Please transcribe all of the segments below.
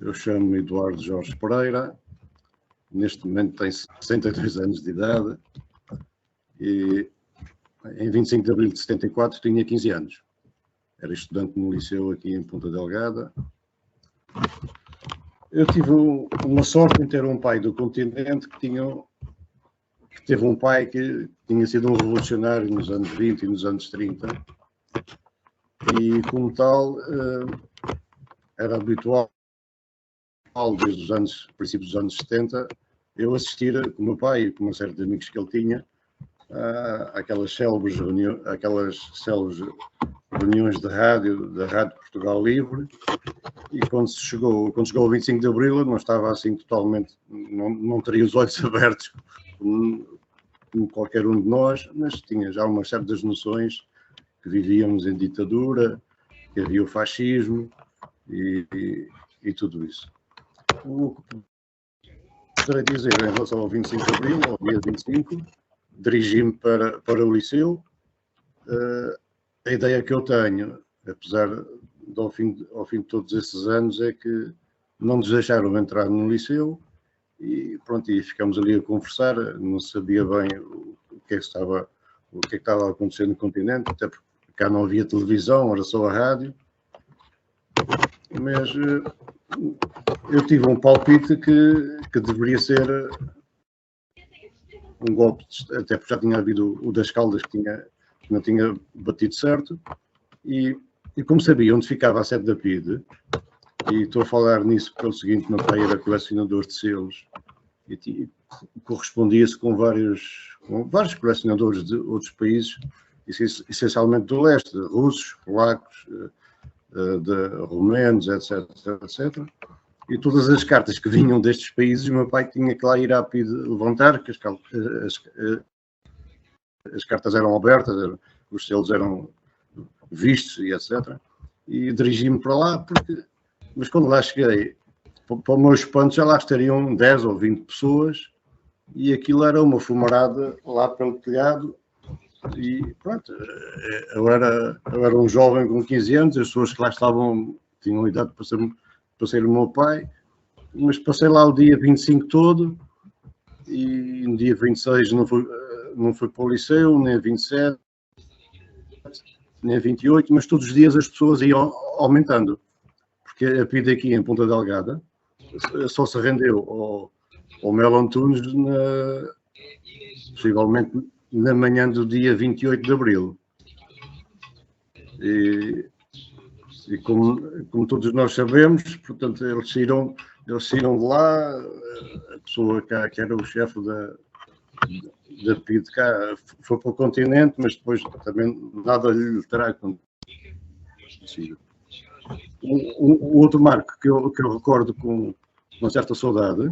Eu chamo-me Eduardo Jorge Pereira, neste momento tenho 62 anos de idade e em 25 de abril de 74 tinha 15 anos. Era estudante no liceu aqui em Ponta Delgada. Eu tive uma sorte em ter um pai do continente que teve um pai que tinha sido um revolucionário nos anos 20 e nos anos 30 e, como tal, era habitual, desde os princípios dos anos 70, eu assistir com o meu pai e com uma série de amigos que ele tinha aquelas célebres reuniões da Rádio Portugal Livre. E quando chegou ao 25 de Abril, eu não estava assim totalmente, não teria os olhos abertos como qualquer um de nós, mas tinha já umas certas noções que vivíamos em ditadura, que havia o fascismo e tudo isso. O que poderei dizer em relação ao 25 de Abril, ao dia 25, dirigi-me para o liceu. A ideia que eu tenho, apesar ao fim de todos esses anos, é que não nos deixaram entrar no liceu e pronto, e ficamos ali a conversar, não sabia bem o que é que estava a acontecer no continente, até porque cá não havia televisão, era só a rádio, mas eu tive um palpite que deveria ser um golpe, até porque já tinha havido o das Caldas que não tinha batido certo, e como sabia onde ficava a sede da PIDE, e estou a falar nisso pelo seguinte: meu pai era colecionador de selos e correspondia-se com vários colecionadores de outros países, essencialmente do leste, russos, polacos, romenos, etc, etc. E todas as cartas que vinham destes países, meu pai tinha que lá ir à PIDE levantar, que as cartas eram abertas, os selos eram vistos e etc. E dirigi-me para lá, mas quando lá cheguei, para o meu espanto, já lá estariam 10 ou 20 pessoas e aquilo era uma fumarada lá pelo telhado. E pronto, eu era um jovem com 15 anos, as pessoas que lá estavam tinham idade para ser o meu pai, mas passei lá o dia 25 todo e no dia 26 não fui para o liceu, nem a 27, nem a 28, mas todos os dias as pessoas iam aumentando, porque a PIDE aqui em Ponta Delgada só se rendeu ao Melo Antunes possivelmente na manhã do dia 28 de Abril. E como todos nós sabemos, portanto, eles saíram de lá, a pessoa que era o chefe da PIDE cá foi para o continente, mas depois também nada lhe terá acontecido. O outro marco que eu recordo com uma certa saudade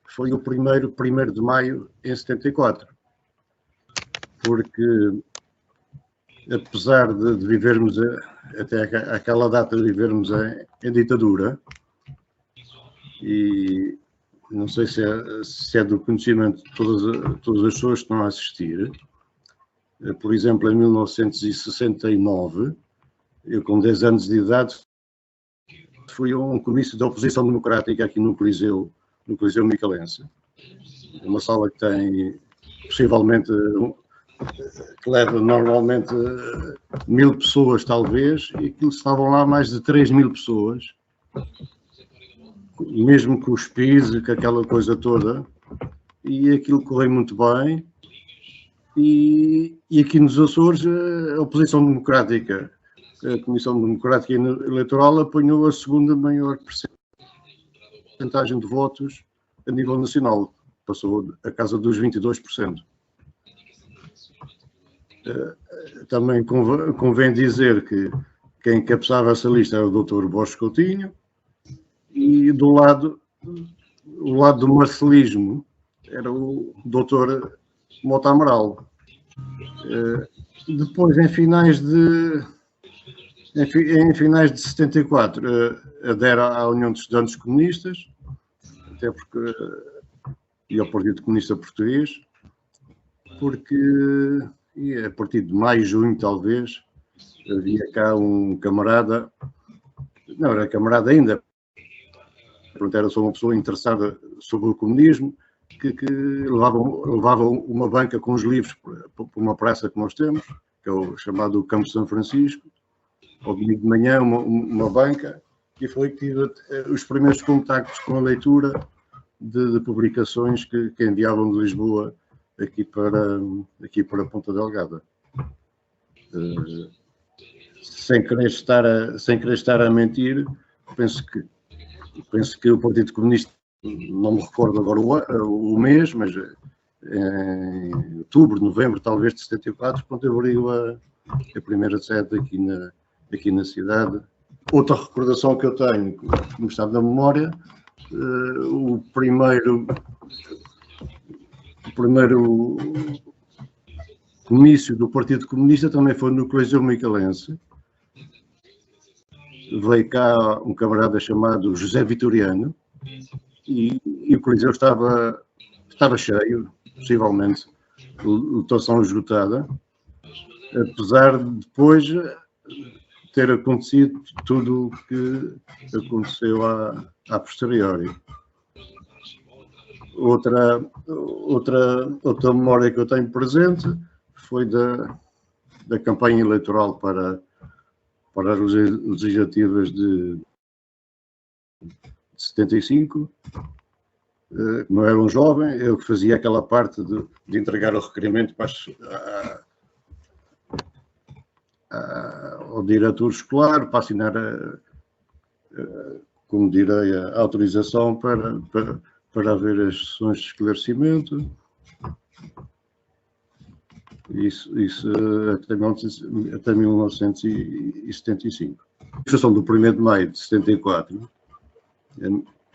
foi o 1º de maio em 74, porque apesar de vivermos até aquela data de vivermos em ditadura, e não sei se é do conhecimento de todas as pessoas que estão a assistir, por exemplo, em 1969, eu com 10 anos de idade fui a um comício da oposição democrática aqui no Coliseu Micalense, uma sala que tem possivelmente, que leva normalmente 1000 pessoas talvez, e aquilo estavam lá mais de 3000 pessoas, mesmo com os pisos, com aquela coisa toda, e aquilo correu muito bem. E aqui nos Açores, a oposição democrática, a Comissão Democrática Eleitoral, apanhou a segunda maior percentagem de votos a nível nacional, passou a casa dos 22%. Também convém dizer que quem encabeçava essa lista era o Dr. Borges Coutinho, e o lado do marcelismo era o Dr. Mota Amaral. Depois, em finais de 74, adere à União de Estudantes Comunistas, até porque, e ao Partido Comunista Português, porque e a partir de maio, junho, talvez, havia cá um camarada, não era camarada ainda, era só uma pessoa interessada sobre o comunismo, que levava uma banca com os livros para uma praça que nós temos, que é o chamado Campo São Francisco, ao domingo de manhã, uma banca, e foi que tive os primeiros contactos com a leitura de publicações que enviavam de Lisboa aqui para Ponta Delgada. Sem querer estar a mentir, penso que o Partido Comunista, não me recordo agora o mês, mas em outubro, novembro, talvez, de 74, quando abriu a primeira sede aqui na cidade. Outra recordação que eu tenho, que me está na memória, o primeiro comício do Partido Comunista também foi no Coliseu Micalense. Veio cá um camarada chamado José Vitoriano e o Coliseu estava cheio, possivelmente, lotação esgotada, apesar de depois ter acontecido tudo o que aconteceu a posteriori. Outra memória que eu tenho presente foi da campanha eleitoral para as legislativas de 75. Como eu era um jovem, eu que fazia aquela parte de entregar o requerimento ao diretor escolar para assinar, como direi, a autorização para haver as sessões de esclarecimento. Isso até 1975. A manifestação do 1º de maio de 74,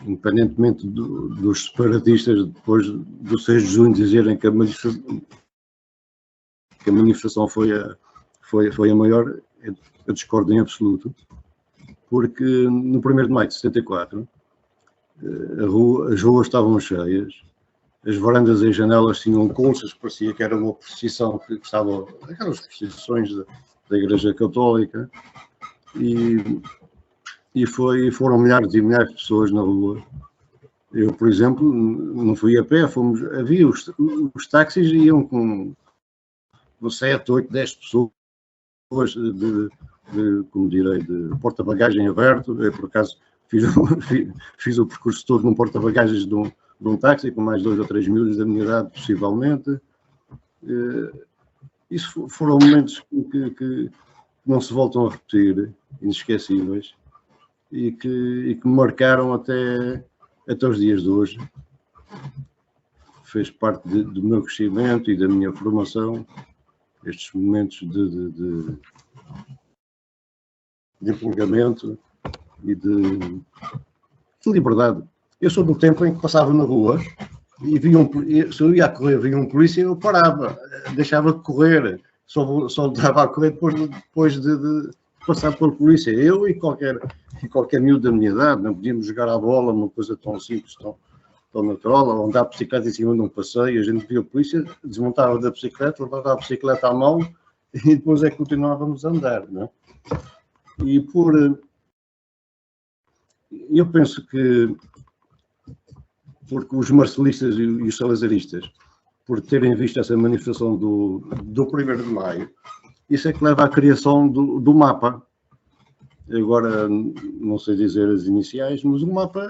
independentemente dos separatistas, depois do 6 de junho, dizerem que a manifestação foi a maior, eu discordo em absoluto, porque no 1º de maio de 74 as ruas estavam cheias, as varandas e janelas tinham colchas, parecia que era uma procissão que estava, aquelas procissões da Igreja Católica, e foram milhares e milhares de pessoas na rua. Eu, por exemplo, não fui a pé, havia os táxis iam com 7, 8, 10 pessoas como direi, de porta-bagagem aberto. Eu, por acaso, fiz o percurso todo num porta-bagagens de um táxi, com mais 2 ou 3 miúdos da minha idade, possivelmente. Isso foram momentos que não se voltam a repetir, inesquecíveis, e que me marcaram até os dias de hoje. Fez parte do meu crescimento e da minha formação, estes momentos de empolgamento e de liberdade. Eu sou do tempo em que passava na rua e se eu ia a correr, via um polícia, eu parava, deixava de correr, só estava a correr depois de passar pela polícia. Eu e qualquer miúdo da minha idade, não podíamos jogar à bola, uma coisa tão simples, tão natural, ou andar a bicicleta em cima de um passeio, a gente via a polícia, desmontava da bicicleta, levava a bicicleta à mão e depois é que continuávamos a andar, não é? Eu penso que, porque os marcelistas e os salazaristas, por terem visto essa manifestação do 1º de maio, isso é que leva à criação do mapa. Agora, não sei dizer as iniciais, mas o mapa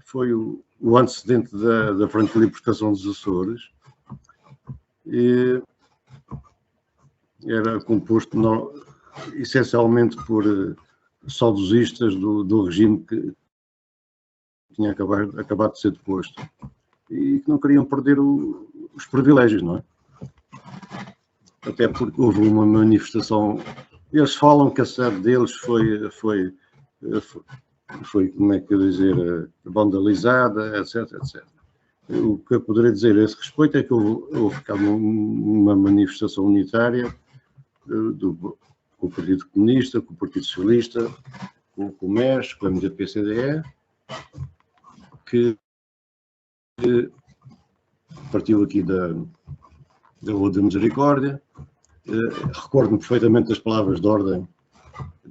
foi o antecedente da Frente de Libertação dos Açores. E era composto essencialmente por saudosistas do regime que tinha acabado de ser deposto e que não queriam perder os privilégios, não é? Até porque houve uma manifestação. Eles falam que a sede deles foi como é que eu dizer, vandalizada, etc, etc. O que eu poderia dizer a esse respeito é que houve cá uma manifestação unitária com o Partido Comunista, com o Partido Socialista, com o Comércio, com a MDP-CDE, que partiu aqui da Rua da Misericórdia. Recordo-me perfeitamente das palavras de ordem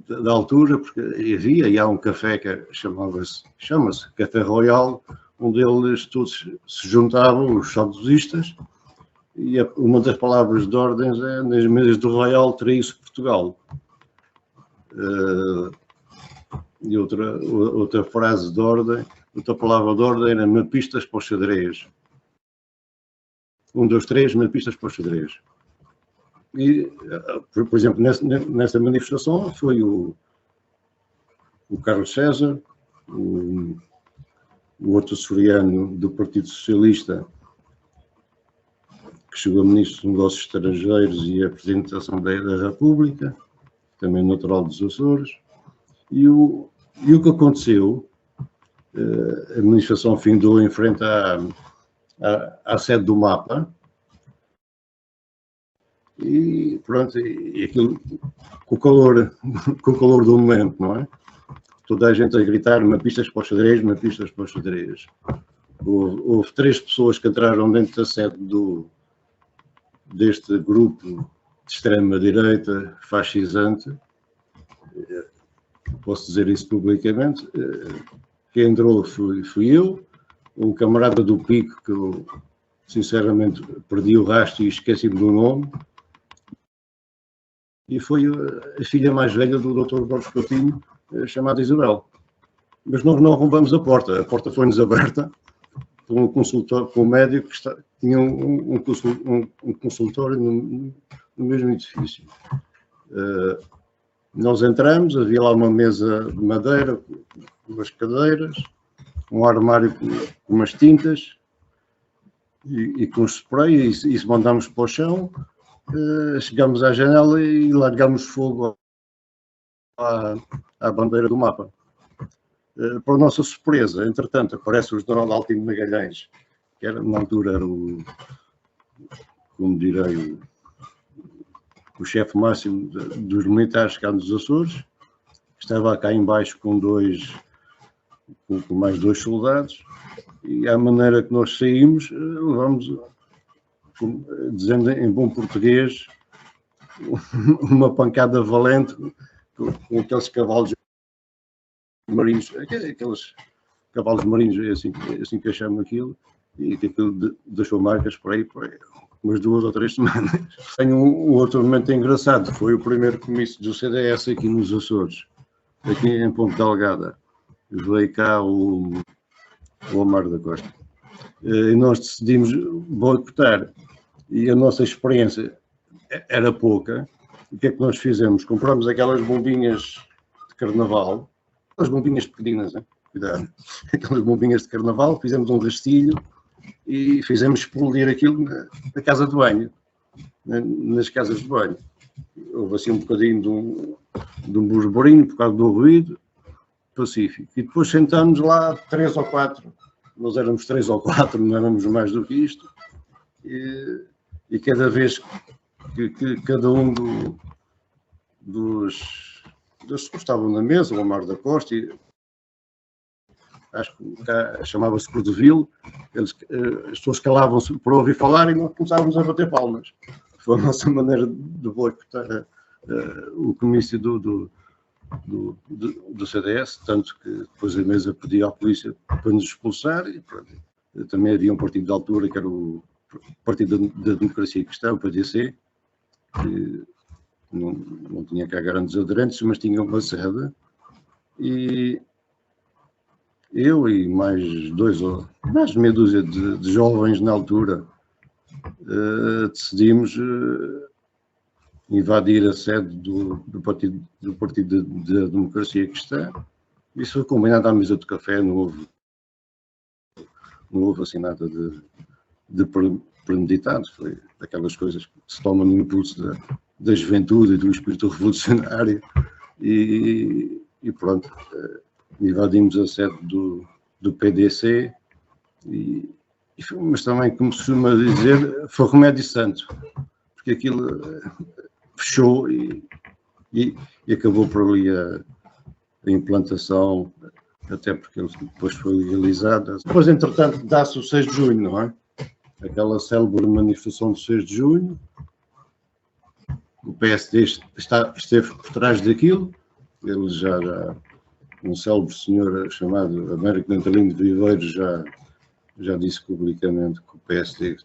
da altura, porque havia e há um café que chama-se Café Royal, onde eles todos se juntavam, os saudosistas, e uma das palavras de ordens é: nas mesas do Royal traiu-se Portugal. E outra frase de ordem, outra palavra de ordem era mapistas para os xadrez. 1, 2, 3, mapistas para os xadrez. E, por exemplo, nessa manifestação foi o Carlos César, o outro açoriano do Partido Socialista, que chegou a ministro dos Negócios Estrangeiros e a Presidente da Assembleia da República, também natural dos Açores. E o que aconteceu, a manifestação findou em frente à sede do MAPA, e pronto, e aquilo, com o calor do momento, não é? Toda a gente a gritar: mapistas para os xadrez, mapistas para os xadrez. Houve 3 pessoas que entraram dentro da sede deste grupo de extrema-direita fascisante, posso dizer isso publicamente. Quem entrou fui eu, um camarada do Pico, que eu sinceramente perdi o rastro e esqueci-me do nome, e foi a filha mais velha do Dr. Borges Coutinho, chamada Isabel. Mas nós não arrombamos a porta foi-nos aberta por um consultor, por um médico que tinha um consultório no mesmo edifício. Nós entramos, havia lá uma mesa de madeira, com umas cadeiras, um armário com umas tintas e com spray, e isso mandámos para o chão. Chegámos à janela e largámos fogo à bandeira do MAPA. Para a nossa surpresa, entretanto, aparece o General Altino Magalhães, que na altura era como direi, o chefe máximo dos militares cá nos Açores. Estava cá embaixo com mais 2 soldados, e à maneira que nós saímos, levamos, dizendo em bom português, uma pancada valente com aqueles cavalos marinhos, aqueles cavalos marinhos, é assim que eu chamo aquilo, e que aquilo deixou marcas por aí umas 2 ou 3 semanas. Tenho um outro momento engraçado, foi o primeiro comício do CDS aqui nos Açores, aqui em Ponte Delgada. Veio cá o Amaro da Costa. E nós decidimos boicotar, e a nossa experiência era pouca. O que é que nós fizemos? Compramos aquelas bombinhas de carnaval, aquelas bombinhas pequeninas, hein? Cuidado, aquelas bombinhas de carnaval, fizemos um rastilho e fizemos explodir aquilo na casa de banho, nas casas de banho. Houve assim um bocadinho de um burburinho por causa do ruído pacífico. E depois sentámos lá 3 ou 4, nós éramos 3 ou 4, não éramos mais do que isto, e cada vez que cada um dos que estavam na mesa, o Amaro da Costa, acho que cá chamava-se Cordeville, as pessoas calavam-se para ouvir falar e nós começávamos a bater palmas. Foi a nossa maneira de boicotar o comício do CDS, tanto que depois a mesa pedia à polícia para nos expulsar, e pronto. Também havia um partido de altura, que era o Partido da Democracia Cristã, o PDC, que não tinha cá grandes aderentes, mas tinha uma sede, e eu e mais meia dúzia de jovens na altura decidimos invadir a sede do Partido da Democracia Cristã. Isso foi combinado à mesa de café, não houve assim nada de premeditado. Foi daquelas coisas que se tomam no impulso da juventude e do espírito revolucionário, e pronto, invadimos a sede do PDC, mas também, como se costuma dizer, foi remédio santo, porque aquilo fechou e acabou por ali a implantação, até porque ele depois foi legalizada. Depois, entretanto, dá-se o 6 de junho, não é? Aquela célebre manifestação do 6 de junho, o PSD esteve por trás daquilo, ele já um célebre senhor chamado Américo Natalino de Viveiro já disse publicamente que o PSD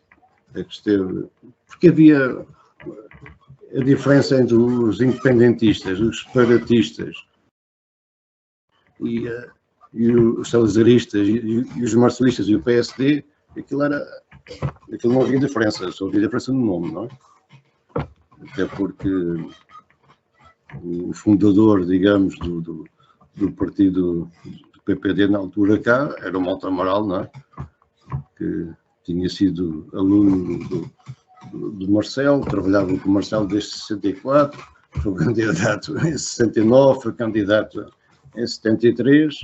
é que esteve, porque havia a diferença entre os independentistas, os separatistas e os salazaristas e os marcelistas e o PSD, aquilo não havia diferença, só havia diferença no nome, não é? Até porque o fundador, digamos, do partido do PPD na altura cá era o Malta Amaral, não é? Que tinha sido aluno do Marcelo, trabalhava com o Marcelo desde 64, foi candidato em 69, foi candidato em 73.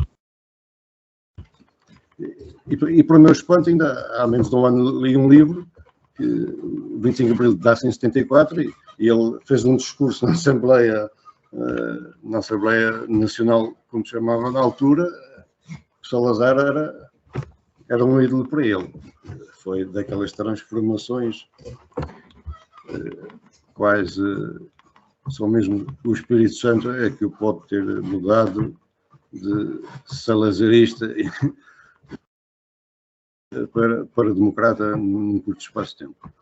E para o meu espanto, ainda há menos de um ano li um livro, que o 25 de Abril dá-se em 74, e ele fez um discurso na Assembleia Nacional, como se chamava na altura. O Salazar era um ídolo para ele. Foi daquelas transformações quase só mesmo o Espírito Santo é que o pode ter mudado de salazarista para democrata num curto espaço de tempo.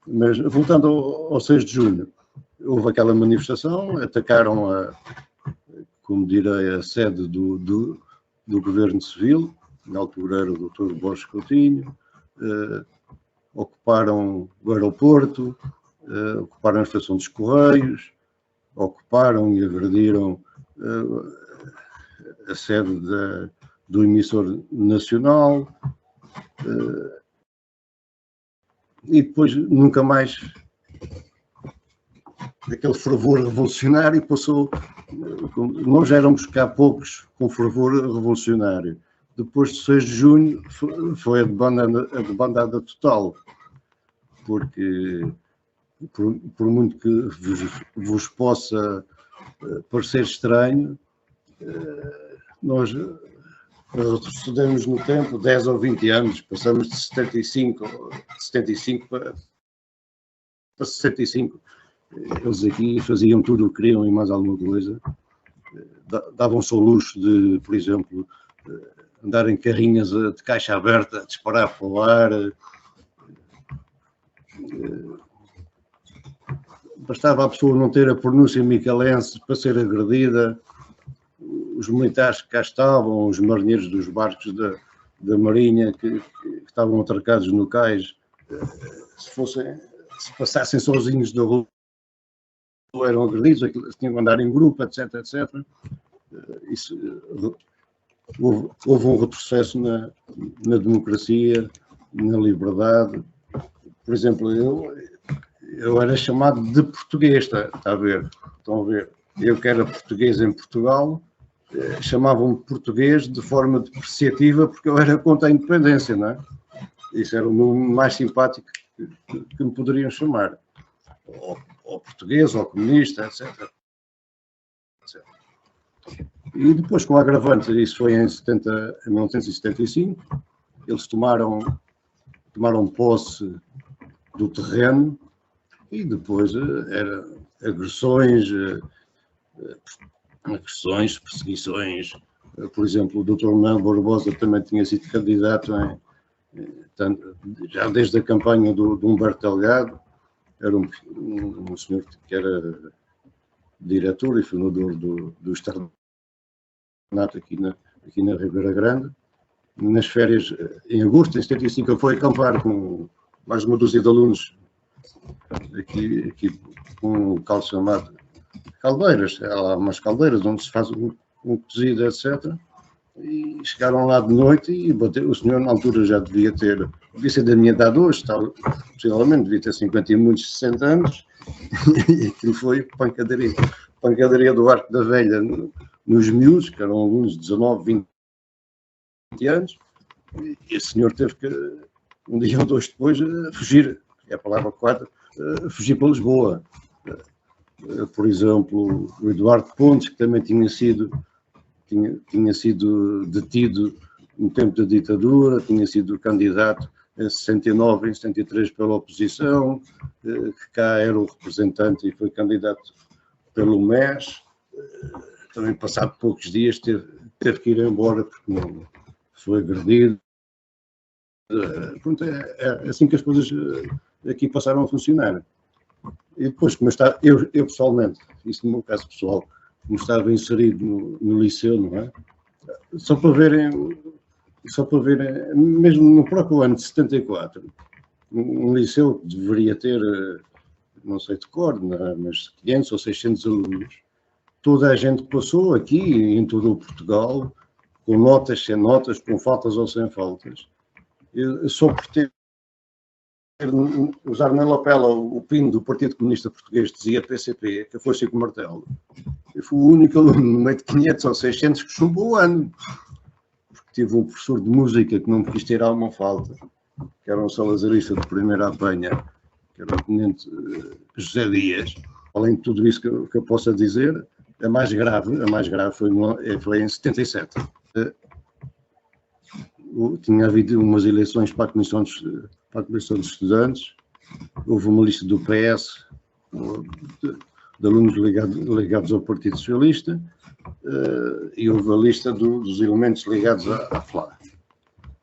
Mas, voltando ao 6 de junho, houve aquela manifestação, atacaram como direi, a sede do Governo Civil, na altura era o Dr. Borges Coutinho, ocuparam o aeroporto, ocuparam a estação dos Correios, ocuparam e agrediram a sede do emissor nacional, e depois nunca mais aquele fervor revolucionário passou. Nós já éramos cá poucos com fervor revolucionário. Depois de 6 de junho foi a debandada total, porque por muito que vos possa parecer estranho, nós retrocedemos no tempo 10 ou 20 anos, passamos de 75 para 65. Eles aqui faziam tudo o que queriam e mais alguma coisa. Davam-se ao luxo de, por exemplo, andar em carrinhas de caixa aberta, disparar para o ar. Bastava a pessoa não ter a pronúncia micalense para ser agredida. Os militares que cá estavam, os marinheiros dos barcos da Marinha que estavam atracados no cais, se passassem sozinhos da rua, eram agredidos, tinham que andar em grupo, etc, etc. Houve um retrocesso na democracia, na liberdade. Por exemplo, eu era chamado de português, está a ver? Estão a ver? Eu que era português em Portugal, chamavam-me português de forma depreciativa porque eu era contra a independência, não é? Isso era o nome mais simpático que me poderiam chamar. Ou português, ou comunista, etc. E depois, com o agravante, isso foi em 1975, eles tomaram posse do terreno e depois agressões, perseguições. Por exemplo, o Dr. Manuel Barbosa também tinha sido candidato já desde a campanha do Humberto Delgado. Era um senhor que era diretor e fundador do Externato aqui na Ribeira Grande. Nas férias, em agosto de 75, ele foi acampar com mais uma dúzia de alunos aqui com um local chamado Caldeiras. Há lá umas caldeiras onde se faz um cozido, etc. E chegaram lá de noite e o senhor na altura já devia ser da minha idade hoje, possivelmente devia ter 50 e muitos 60 anos, e aquilo foi pancadaria do Arco da Velha nos miúdos, que eram alunos de 19, 20 anos, e esse senhor teve que, um dia ou dois depois, fugir, é a palavra correta, fugir para Lisboa. Por exemplo, o Eduardo Pontes, que também tinha sido detido no tempo da ditadura, tinha sido candidato em 69, em 73 pela oposição, que cá era o representante e foi candidato pelo MES. também passado poucos dias teve que ir embora porque não foi agredido. Pronto, é assim que as coisas aqui passaram a funcionar. E depois, como eu pessoalmente, isso no meu caso pessoal, como estava inserido no liceu, não é? Só para verem, mesmo no próprio ano de 74, um liceu que deveria ter, não sei de cor, mas 500 ou 600 alunos, toda a gente passou aqui, em todo o Portugal, com notas, sem notas, com faltas ou sem faltas. Eu só por ter usar na lapela o pino do Partido Comunista Português, dizia PCP, que foi com o martelo. Eu fui o único aluno no meio de 500 ou 600 que chumbou o ano. Porque tive um professor de música que não me quis tirar uma falta, que era um salazarista de primeira apanha, que era o tenente José Dias. Além de tudo isso que eu posso dizer, a mais grave foi em 77. Tinha havido umas eleições para a Comissão de Estudantes, houve uma lista do PS, de alunos ligados ao Partido Socialista, e houve a lista dos elementos ligados à FLA.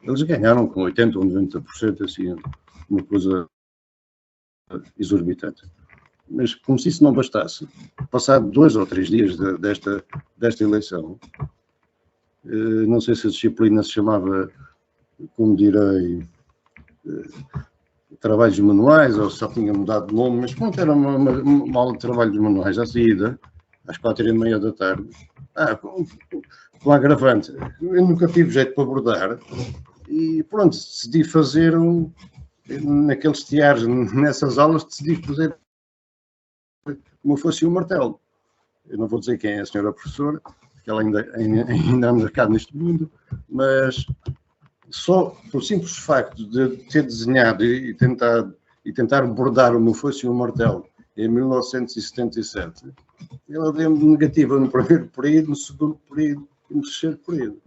Eles ganharam com 80% ou 90%, assim, uma coisa exorbitante. Mas como se isso não bastasse, passado 2 ou 3 dias desta eleição, não sei se a disciplina se chamava, como direi, trabalhos manuais, ou só tinha mudado de nome, mas pronto, era uma aula de trabalhos manuais à saída, às 4h30 da tarde. Com agravante, eu nunca tive jeito para bordar, e pronto, decidi fazer naqueles teares, nessas aulas, decidi fazer como fosse um martelo. Eu não vou dizer quem é a senhora professora, porque ela ainda anda cá neste mundo, mas só por simples facto de ter desenhado e tentar bordar o meu foice e um martelo em 1977, ela deu-me negativa no primeiro período, no segundo período e no terceiro período.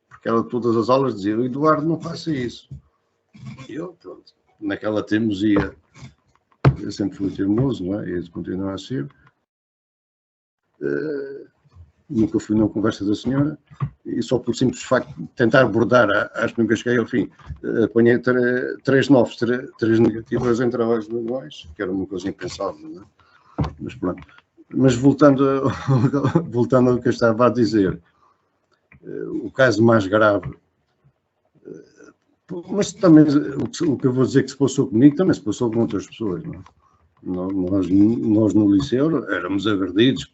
Porque ela, todas as aulas, dizia: Eduardo, não faça isso. E eu, pronto, naquela teimosia, eu sempre fui teimoso, não é? E continua a ser. Nunca fui na conversa da senhora, e só por simples facto de tentar abordar, acho que nunca cheguei ao fim, apanhei 3 novos, 3 negativas em trabalhos manuais, que era uma coisa impensável, não é? Mas pronto. Mas voltando ao que eu estava a dizer, o caso mais grave, mas também o que eu vou dizer que se passou comigo, também se passou com outras pessoas, não é? Nós no liceu éramos agredidos,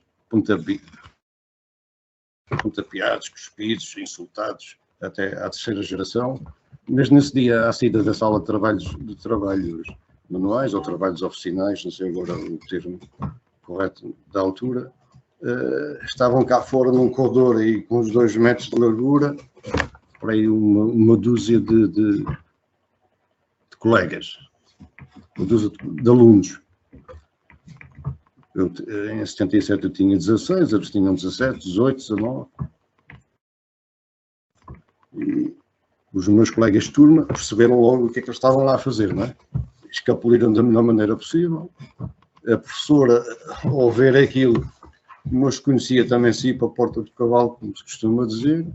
pontapeados, cuspidos, insultados, até à terceira geração, mas nesse dia, à saída da sala de trabalhos manuais ou trabalhos oficinais, não sei agora o termo correto da altura, estavam cá fora num corredor aí com uns 2 metros de largura, por aí uma dúzia de colegas, uma dúzia de alunos. Em 77 eu tinha 16, eles tinham 17, 18, 19. E os meus colegas de turma perceberam logo o que é que eles estavam lá a fazer, não é? Escapuliram da melhor maneira possível. A professora, ao ver aquilo, nos conhecia também, se ia para a porta do cavalo, como se costuma dizer,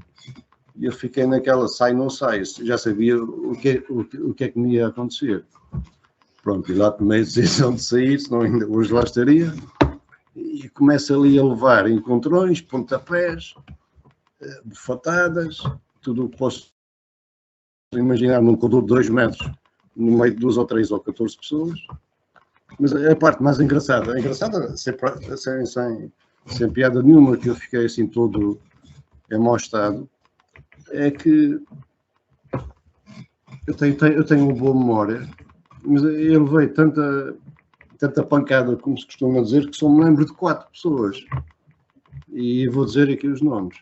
e eu fiquei naquela sai, não sai, já sabia o que é que me ia acontecer. Pronto, e lá tomei a decisão de sair, senão ainda hoje lá estaria, e começo ali a levar encontrões, pontapés, bufatadas, tudo o que posso imaginar num corredor de 2 metros, no meio de 2 ou 3 ou 14 pessoas. Mas a parte mais engraçada, sem piada nenhuma, que eu fiquei assim todo em mau estado, é que eu tenho uma boa memória, mas eu levei tanta pancada, como se costuma dizer, que só me lembro de 4 pessoas. E vou dizer aqui os nomes.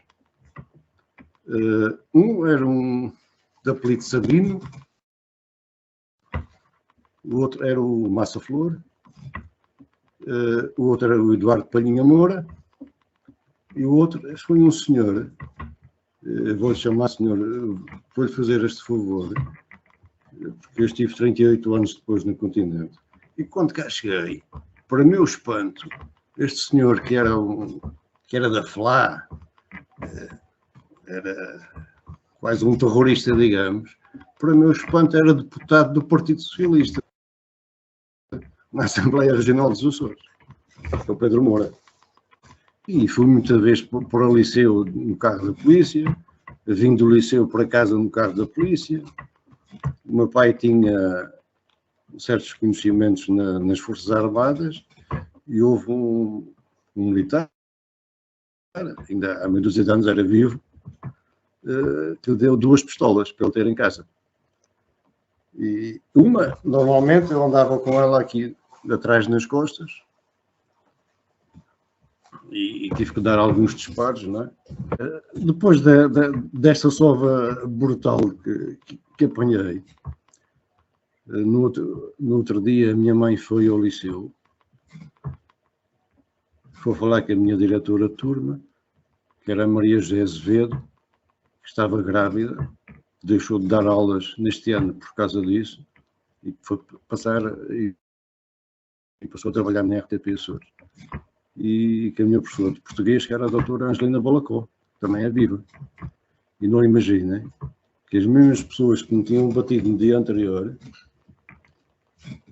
Um era de apelido Sabino, o outro era o Massa Flor, o outro era o Eduardo Palhinha Moura, e o outro foi um senhor, vou-lhe chamar senhor, vou-lhe fazer este favor, porque eu estive 38 anos depois no continente, e quando cá cheguei, para meu espanto, este senhor que era que era da FLA, era quase um terrorista, digamos. Para meu espanto, era deputado do Partido Socialista na Assembleia Regional dos Açores, que é o Pedro Moura. E fui muitas vezes para o liceu no carro da polícia, vim do liceu para casa no carro da polícia. O meu pai tinha certos conhecimentos nas Forças Armadas e houve um militar, ainda há meia dúzia de anos era vivo, que deu 2 pistolas para ele ter em casa. E uma, normalmente, eu andava com ela aqui atrás nas costas e tive que dar alguns disparos, não é? Depois desta sova brutal que apanhei, no outro dia a minha mãe foi ao liceu, foi falar com a minha diretora de turma, que era a Maria José Azevedo, que estava grávida, deixou de dar aulas neste ano por causa disso, e foi passar e passou a trabalhar na RTP Açores. E que a minha professora de português, que era a doutora Angelina Balacó, também é viva. E não imaginem que as mesmas pessoas que me tinham batido no dia anterior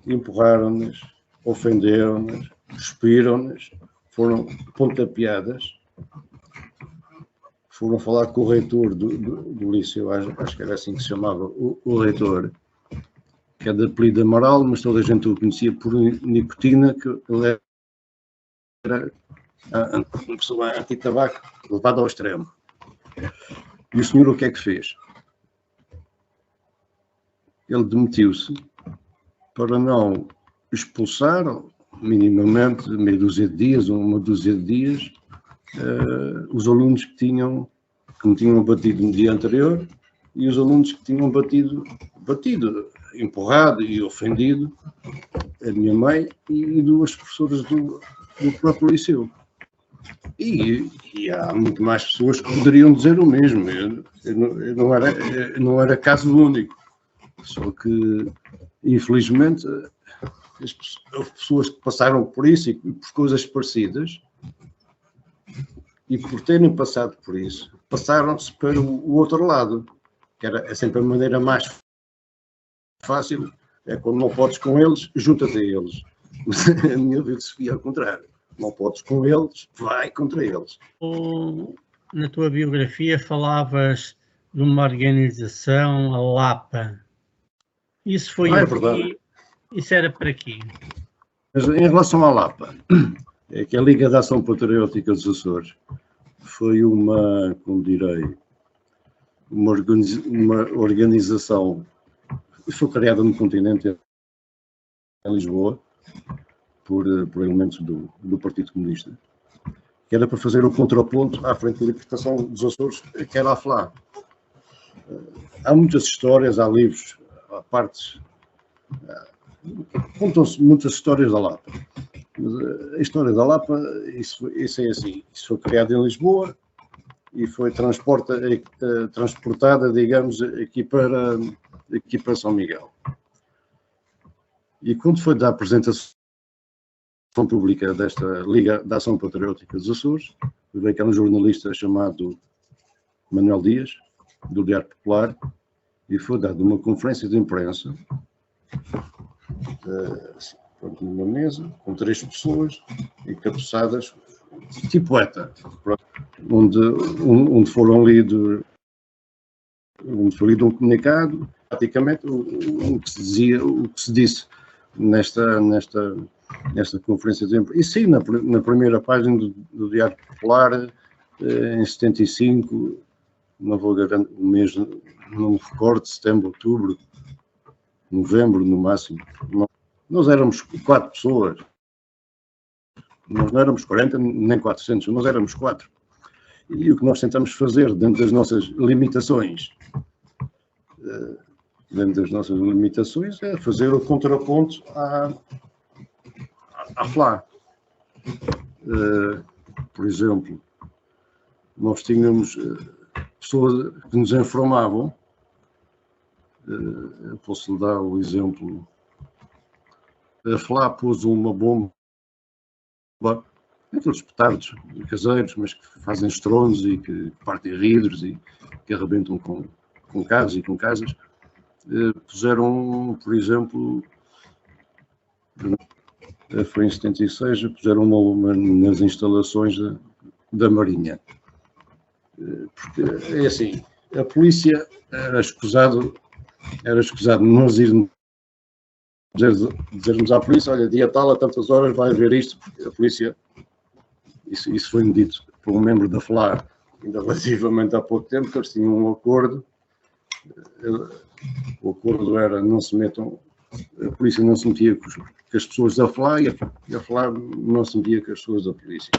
empurraram-nas, ofenderam-nas, cuspiram-nas, foram pontapeadas, foram falar com o reitor do liceu, acho que era assim que se chamava, o reitor, que é de apelido Amaral, mas toda a gente o conhecia por Nicotina, que ele era uma pessoa anti-tabaco, levada ao extremo. E o senhor o que é que fez? Ele demitiu-se para não expulsar, minimamente, meia dúzia de dias ou uma dúzia de dias, os alunos que me tinham batido no dia anterior e os alunos que tinham batido, empurrado e ofendido a minha mãe e 2 professoras do próprio liceu. E há muito mais pessoas que poderiam dizer o mesmo. Eu não era caso único. Só que, infelizmente, as pessoas que passaram por isso e por coisas parecidas, e por terem passado por isso, passaram-se para o outro lado, que é sempre a maneira mais fácil, é quando não podes com eles, junta-te a eles. Mas a minha filosofia é ao contrário. Não podes com eles, vai contra eles. Na tua biografia falavas de uma organização, a LAPA. Isso foi é verdade. Isso era para quê? Mas em relação à LAPA, que é a Liga de Ação Patriótica dos Açores, foi como direi, uma organização que foi criada no continente, em Lisboa, por elementos do Partido Comunista, que era para fazer o contraponto à Frente de Libertação dos Açores, que era a FLA. Há muitas histórias, há livros, há partes, contam-se muitas histórias da LAPA. Mas a história da LAPA, isso é assim, isso foi criado em Lisboa e foi transportada, digamos, aqui para São Miguel. E quando foi da apresentação pública desta Liga de Ação Patriótica dos Açores, veio aquele jornalista chamado Manuel Dias, do Diário Popular, e foi dada uma conferência de imprensa, numa mesa, com 3 pessoas, encabeçadas, tipo ETA, onde foram lido um comunicado, praticamente o que se disse nesta conferência de imprensa. E sim, na primeira página do Diário Popular, em 75, não vou garantir o mês, não me recordo, setembro, outubro, novembro, no máximo. Nós éramos 4 pessoas. Nós não éramos 40, nem 400, nós éramos 4. E o que nós tentamos fazer, dentro das nossas limitações, é fazer o contraponto à FLA. Por exemplo, nós tínhamos pessoas que nos informavam. Eu posso lhe dar o exemplo. A FLA pôs uma bomba aqueles petardos caseiros, mas que fazem estrondos e que partem vidros e que arrebentam com carros e com casas. Puseram, por exemplo, foi em 76, puseram uma nas instalações da Marinha. Porque, é assim, a polícia era escusado nós irmos dizermos à polícia, olha, dia tal, a tantas horas vai haver isto, porque a polícia, isso foi-me dito por um membro da FLA, ainda relativamente há pouco tempo, que eles tinham um acordo, o acordo era, não se metam, a polícia não se metia com as pessoas da FLA e a FLA não se metia com as pessoas da polícia.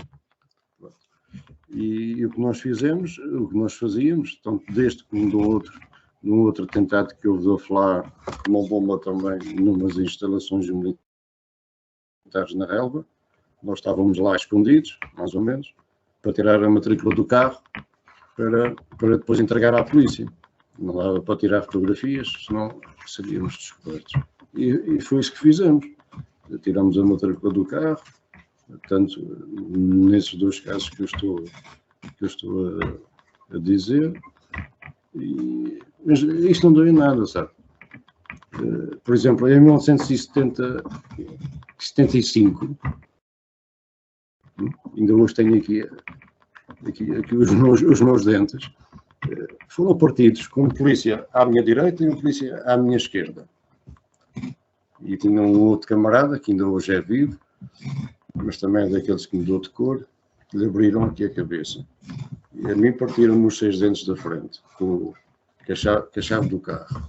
E o que nós fizemos, o que nós fazíamos, tanto deste como do outro, num outro atentado que houve da FLA, uma bomba também, numas instalações militares na relva, nós estávamos lá escondidos, mais ou menos, para tirar a matrícula do carro, para depois entregar à polícia. Não dava para tirar fotografias, senão seríamos descobertos. E foi isso que fizemos. Tiramos a matrícula do carro, tanto nesses dois casos que eu estou a dizer, mas isto não deu em nada, sabe? Por exemplo, em 1975, ainda hoje tenho aqui os meus dentes, foram partidos com um polícia à minha direita e um polícia à minha esquerda. E tinha um outro camarada, que ainda hoje é vivo, mas também é daqueles que mudou de cor, que lhe abriram aqui a cabeça. E a mim partiram-me os 6 dentes da frente, com a chave do carro.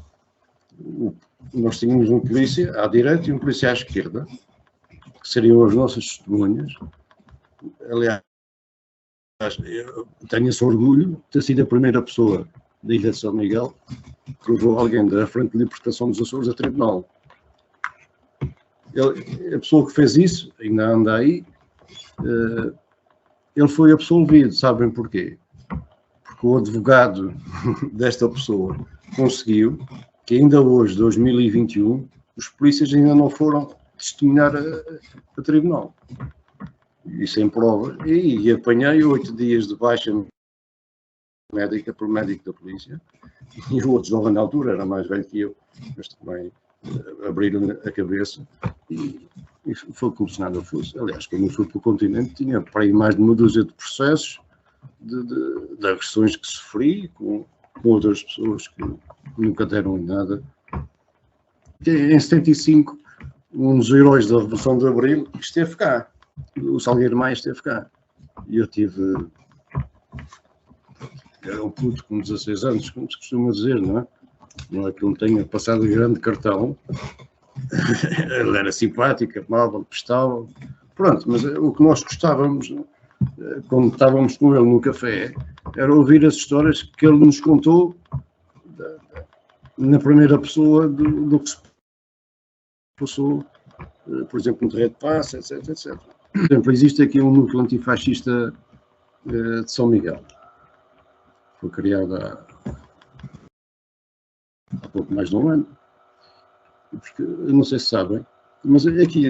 Nós tínhamos um polícia à direita e um polícia à esquerda, que seriam as nossas testemunhas. Aliás, eu tenho esse orgulho de ter sido a primeira pessoa da Ilha de São Miguel que levou alguém da Frente de Libertação dos Açores a tribunal. A pessoa que fez isso, ainda anda aí, ele foi absolvido, sabem porquê? Porque o advogado desta pessoa conseguiu que ainda hoje, 2021, os polícias ainda não foram testemunhar a tribunal. E sem prova. E apanhei 8 dias de baixa médica por médico da polícia. E o outro jovem na altura, era mais velho que eu, mas também abriram a cabeça e foi como se nada fosse. Aliás, quando eu fui para o continente, tinha para aí mais de uma dúzia de processos de agressões que sofri com outras pessoas que nunca deram em nada. Em 75, um dos heróis da Revolução de Abril esteve cá. O Salgueiro Maia esteve cá. E eu tive... Era um puto com 16 anos, como se costuma dizer, não é? Não é que ele tenha passado grande cartão. Ele era simpático, amável, prestava. Pronto, mas o que nós gostávamos, quando estávamos com ele no café, era ouvir as histórias que ele nos contou na primeira pessoa do que se passou, por exemplo, no Terreiro de Paz, etc, etc. Por exemplo, existe aqui um núcleo antifascista de São Miguel. Foi criado há pouco mais de um ano. Porque, eu não sei se sabem, mas aqui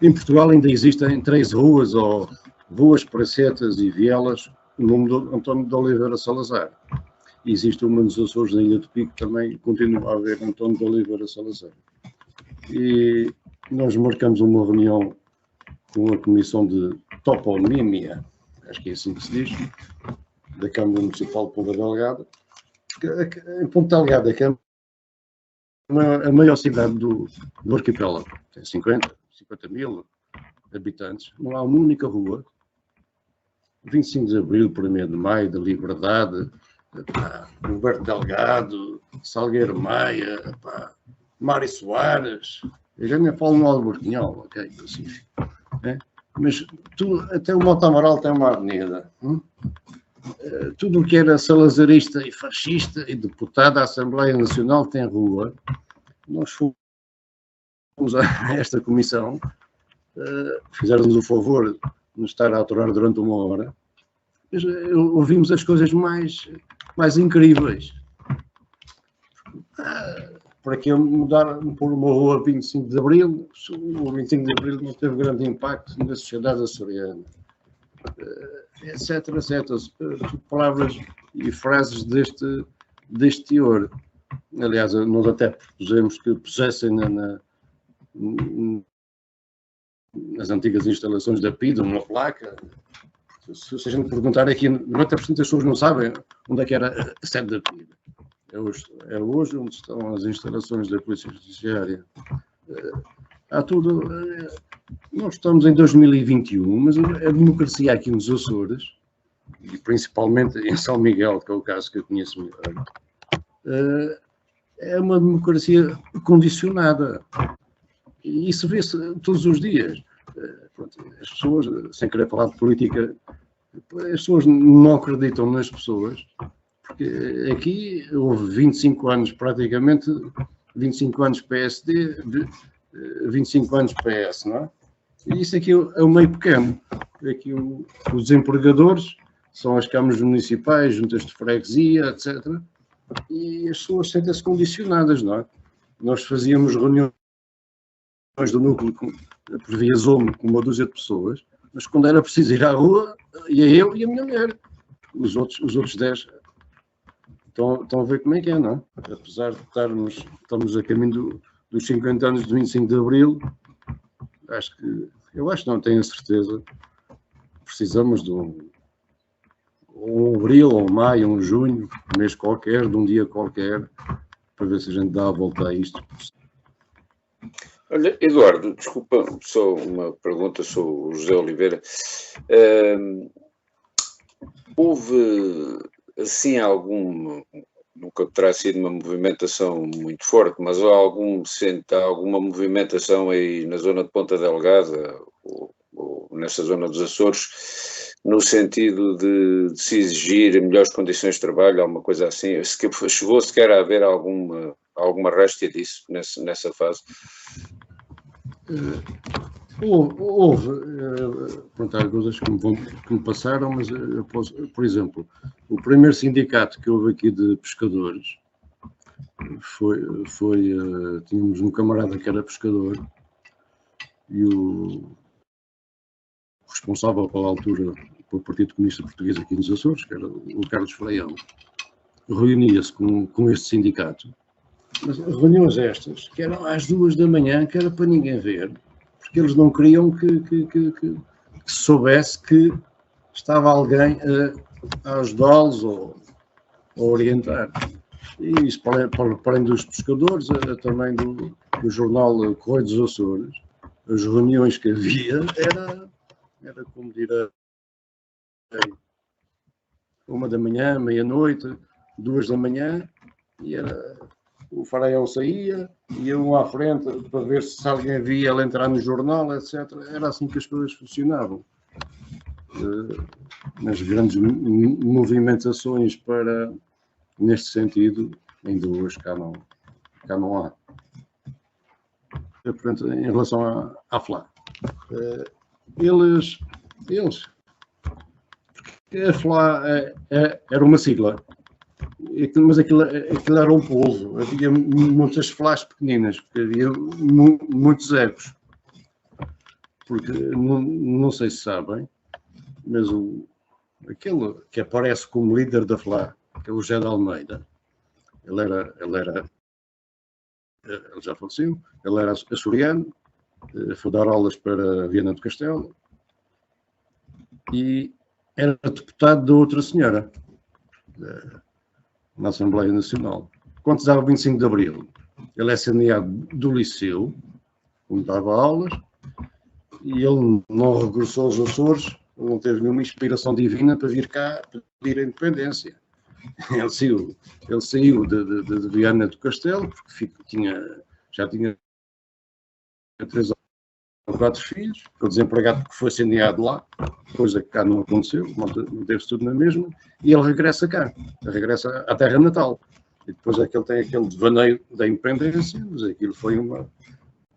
em Portugal ainda existem 3 ruas, ou ruas, pracetas e vielas, no nome do António de Oliveira Salazar. E existe uma nos Açores, na Ilha do Pico, também continua a haver António de Oliveira Salazar. E nós marcamos uma reunião com a Comissão de Toponímia, acho que é assim que se diz, da Câmara Municipal de Ponta Delgada, porque em Ponta Delgada, que é a maior cidade do arquipélago, tem 50 mil habitantes, não há uma única rua. 25 de Abril, 1º de Maio, da Liberdade, Roberto Delgado, Salgueiro Maia, Mário Soares, eu já nem falo no Alborquinhol, ok, assim, mas até o Monte Amaral tem uma avenida. Tudo o que era salazarista e fascista e deputado da Assembleia Nacional tem rua. Nós fomos a esta comissão, fizeram-nos o favor de nos estar a aturar durante 1 hora, mas ouvimos as coisas mais incríveis. para que mudar por uma rua 25 de Abril? O 25 de Abril não teve grande impacto na sociedade açoriana, etc, etc. Palavras e frases deste teor. Aliás, nós até propusemos que pusessem nas antigas instalações da PIDE uma placa. Se a gente perguntar aqui, 90% das pessoas não sabem onde é que era a sede da PIDE. É hoje onde estão as instalações da Polícia Judiciária. Há tudo. Nós estamos em 2021, mas a democracia aqui nos Açores, e principalmente em São Miguel, que é o caso que eu conheço melhor, é uma democracia condicionada. E isso vê-se todos os dias. As pessoas, sem querer falar de política, as pessoas não acreditam nas pessoas, porque aqui houve 25 anos praticamente, 25 anos PSD, 25 anos PS, não é? E isso aqui é o meio pequeno. Aqui os empregadores são as câmaras municipais, juntas de freguesia, etc. E as pessoas sentem-se condicionadas, não é? Nós fazíamos reuniões do núcleo por via Zoom com uma dúzia de pessoas, mas quando era preciso ir à rua, ia eu e a minha mulher. Os outros 10 estão a ver como é que é, não é? Apesar de estamos a caminho dos 50 anos de 25 de Abril, eu acho que não tenho a certeza, precisamos de um abril, ou um maio, ou um junho, um mês qualquer, de um dia qualquer, para ver se a gente dá a volta a isto. Olha, Eduardo, desculpa, só uma pergunta, sou o José Oliveira. Houve, assim, nunca terá sido uma movimentação muito forte, mas há alguma movimentação aí na zona de Ponta Delgada, ou nessa zona dos Açores, no sentido de se exigir melhores condições de trabalho, alguma coisa assim? Chegou sequer a haver alguma réstia disso nessa fase? Houve há coisas que me passaram, mas eu posso, por exemplo, o primeiro sindicato que houve aqui de pescadores tínhamos um camarada que era pescador e o responsável pela altura pelo Partido Comunista Português aqui nos Açores, que era o Carlos Freião, reunia-se com este sindicato. Mas reuniões estas, que eram às 2 da manhã, que era para ninguém ver, porque eles não queriam que soubesse que estava alguém a ajudá-los ou a orientar. E isso, para além dos pescadores, também do jornal Correio dos Açores, as reuniões que havia era como dirá, 1 da manhã, meia-noite, 2 da manhã, e o Faraão saía, ia um à frente para ver se alguém via ele entrar no jornal, etc. Era assim que as coisas funcionavam. Nas grandes movimentações neste sentido, ainda hoje cá não há. Portanto, em relação à FLA, eles a FLA era uma sigla. Mas aquilo era um polvo, havia muitas FLAs pequeninas, porque havia muitos egos. Porque, não sei se sabem, mas aquele que aparece como líder da FLA, que é o José de Almeida, ele já faleceu, ele era açoriano, foi dar aulas para Viana do Castelo e era deputado da outra senhora, na Assembleia Nacional. Quando se dava 25 de Abril, ele é saneado do Liceu, onde dava aulas, e ele não regressou aos Açores, não teve nenhuma inspiração divina para vir cá pedir a independência. Ele saiu de Viana do Castelo, porque já tinha 3 ou 4 filhos, ficou desempregado porque foi saneado lá, coisa que cá não aconteceu, manteve-se tudo na mesma, e ele regressa cá, regressa à terra natal. E depois é que ele tem aquele devaneio da independência, mas aquilo foi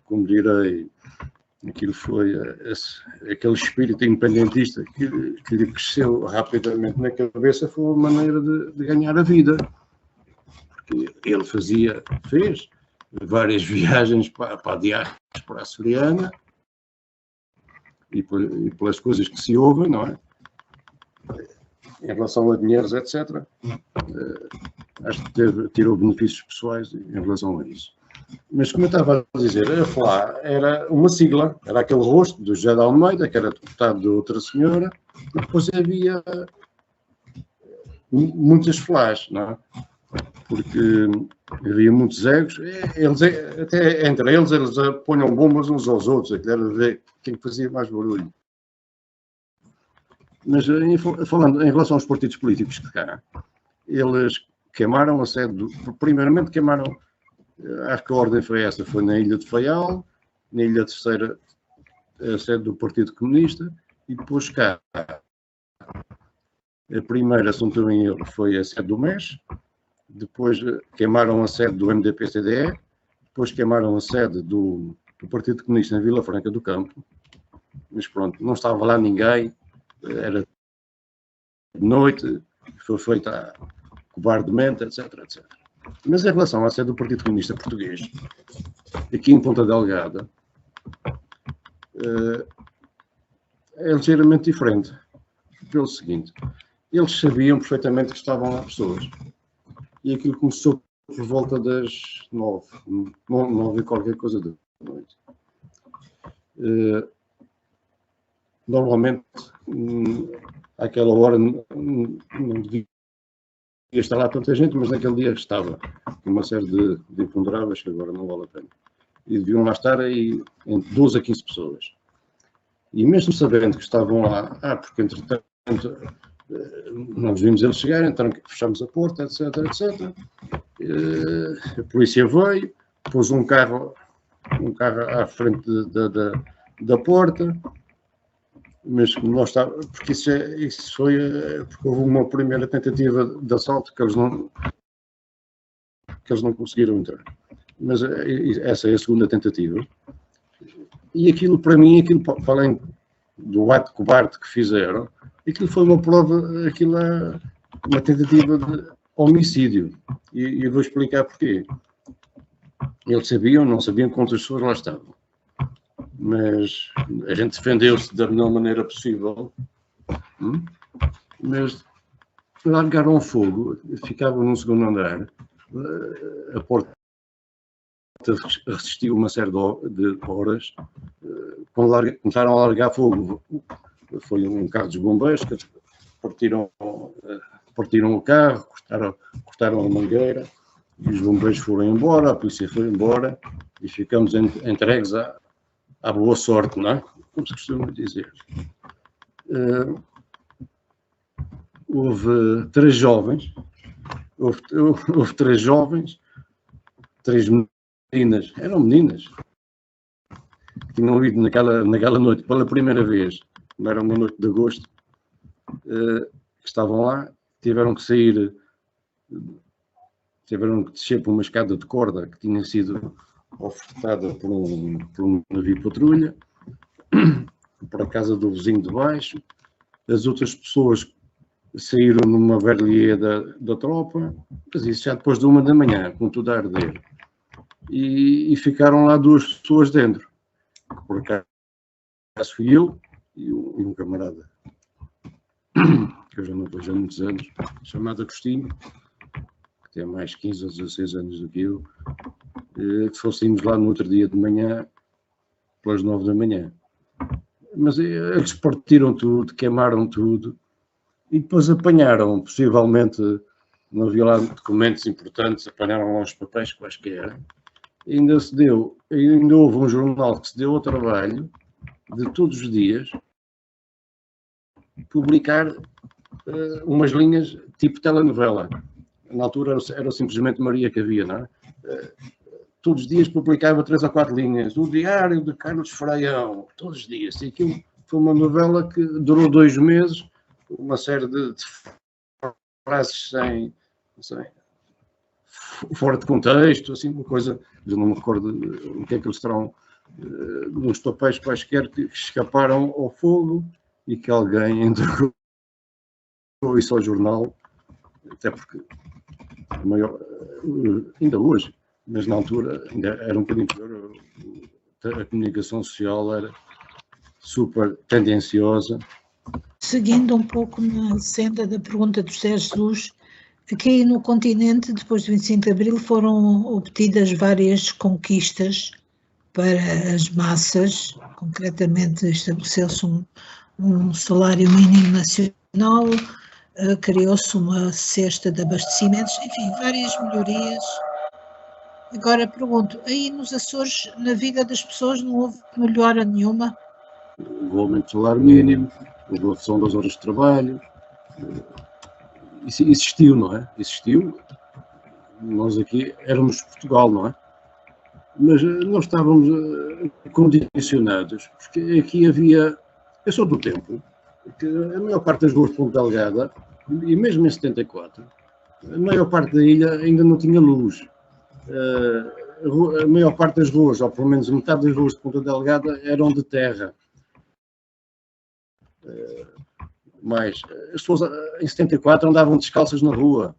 como direi, aquilo foi aquele espírito independentista que lhe cresceu rapidamente na cabeça, foi uma maneira de ganhar a vida. Porque ele fez várias viagens para a diáspora açoriana e pelas coisas que se ouvem, não é? Em relação a dinheiros, etc. Acho que tirou benefícios pessoais em relação a isso. Mas, como eu estava a dizer, a FLA era uma sigla, era aquele rosto do José de Almeida, que era deputado de outra senhora, e depois havia muitas FLAs, não é? Porque havia muitos egos, até entre eles ponham bombas uns aos outros, aquilo era ver quem fazia mais barulho. Mas, falando em relação aos partidos políticos de cá, eles queimaram a sede primeiramente queimaram, acho que a ordem foi essa, foi na Ilha de Faial, na Ilha Terceira, a sede do Partido Comunista, e depois cá. A primeira, se não estou em erro, foi a sede do MES, depois queimaram a sede do MDP-CDE, depois queimaram a sede do Partido Comunista na Vila Franca do Campo, mas pronto, não estava lá ninguém, era de noite, foi feita cobardemente, etc, etc. Mas em relação à sede do Partido Comunista Português, aqui em Ponta Delgada, é ligeiramente diferente. Pelo seguinte, eles sabiam perfeitamente que estavam lá pessoas. E aquilo começou por volta das 9 e qualquer coisa da noite. Normalmente, àquela hora, não devia estar lá tanta gente, mas naquele dia estava uma série de imponderáveis que agora não vale a pena. E deviam lá estar aí entre 12 a 15 pessoas. E mesmo sabendo que estavam lá, porque entretanto nós vimos eles chegarem, então fechamos a porta, etc, etc. A polícia veio, pôs um carro à frente da porta, mas nós estávamos, porque isso foi porque houve uma primeira tentativa de assalto que eles não conseguiram entrar. Mas essa é a segunda tentativa. E aquilo, para mim, para além do ato cobarde que fizeram, aquilo foi uma prova, aquilo é uma tentativa de homicídio. E eu vou explicar porquê. Eles não sabiam quantas pessoas lá estavam. Mas a gente defendeu-se da melhor maneira possível. Mas largaram fogo, ficavam no segundo andar, a porta resistiu uma série de horas. Quando começaram a largar fogo, foi um carro dos bombeiros que partiram o carro, cortaram a mangueira, e os bombeiros foram embora, a polícia foi embora, e ficamos entregues à boa sorte, não é? Como se costuma dizer. Houve três jovens, três meninas, eram meninas, que tinham ido naquela noite pela primeira vez, não era uma noite de agosto, que estavam lá, tiveram que descer por uma escada de corda que tinha sido ofertada por um navio de patrulha, para a casa do vizinho de baixo. As outras pessoas saíram numa verlier da tropa, mas isso já depois de 1 da manhã, com tudo a arder. E ficaram lá 2 pessoas dentro. Por acaso fui eu e um camarada, que eu já não vejo há muitos anos, chamado Agostinho, que tem mais 15 ou 16 anos do que eu, que fôssemos lá no outro dia de manhã, pelas 9 da manhã. Mas eles partiram tudo, queimaram tudo, e depois apanharam, possivelmente, não havia lá documentos importantes, apanharam lá os papéis quaisquer. Ainda houve um jornal que se deu ao trabalho de todos os dias publicar umas linhas tipo telenovela. Na altura era simplesmente Maria que havia, não é? Todos os dias publicava 3 ou 4 linhas. O Diário de Carlos Freião, todos os dias. E aquilo foi uma novela que durou 2 meses, uma série de frases fora de contexto, assim, uma coisa, eu não me recordo o que é que eles terão, nos papéis quaisquer que escaparam ao fogo e que alguém entregou isso ao jornal, até porque ainda hoje mas na altura ainda era um bocadinho pior. A comunicação social era super tendenciosa. Seguindo um pouco na senda da pergunta do José Jesus, aqui no continente, depois do 25 de Abril, foram obtidas várias conquistas para as massas, concretamente estabeleceu-se um salário mínimo nacional, criou-se uma cesta de abastecimentos, enfim, várias melhorias. Agora pergunto, aí nos Açores, na vida das pessoas não houve melhora nenhuma? O aumento do salário mínimo, a redução das horas de trabalho, isso existiu, não é? Existiu. Nós aqui éramos Portugal, não é? Mas nós estávamos condicionados, porque aqui havia, eu sou do tempo, que a maior parte das ruas de Ponta Delgada, e mesmo em 74, a maior parte da ilha ainda não tinha luz. A maior parte das ruas, ou pelo menos metade das ruas de Ponta Delgada, eram de terra. Mas as pessoas em 74 andavam descalças na rua.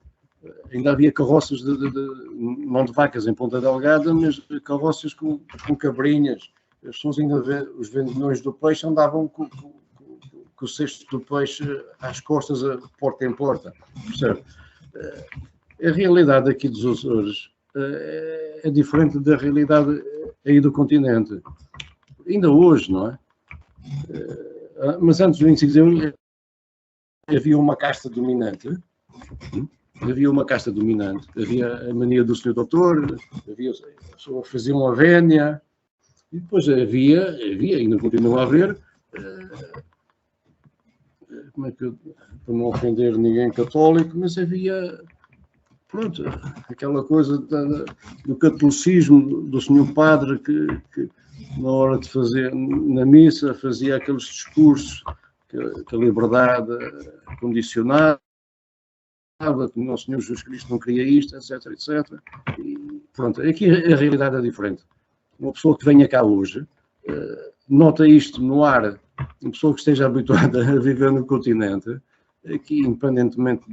Ainda havia carroças, não de vacas em Ponta Delgada, mas carroças com cabrinhas. As pessoas ainda os vendedores do peixe andavam com o cesto do peixe às costas, porta em porta. Percebe? A realidade aqui dos Açores é diferente da realidade aí do continente. Ainda hoje, não é? Mas antes do 25 de Abril havia uma casta dominante. Havia uma casta dominante. Havia a mania do senhor doutor, havia a pessoa fazia uma vénia, e depois havia, ainda continua a haver, como é que eu, para não ofender ninguém católico, mas havia, pronto, aquela coisa do catolicismo do senhor padre que na hora de fazer, na missa, fazia aqueles discursos que a liberdade condicionada, que o nosso Senhor Jesus Cristo não queria isto, etc, etc. E pronto, aqui a realidade é diferente. Uma pessoa que venha cá hoje, nota isto no ar, uma pessoa que esteja habituada a viver no continente, aqui independentemente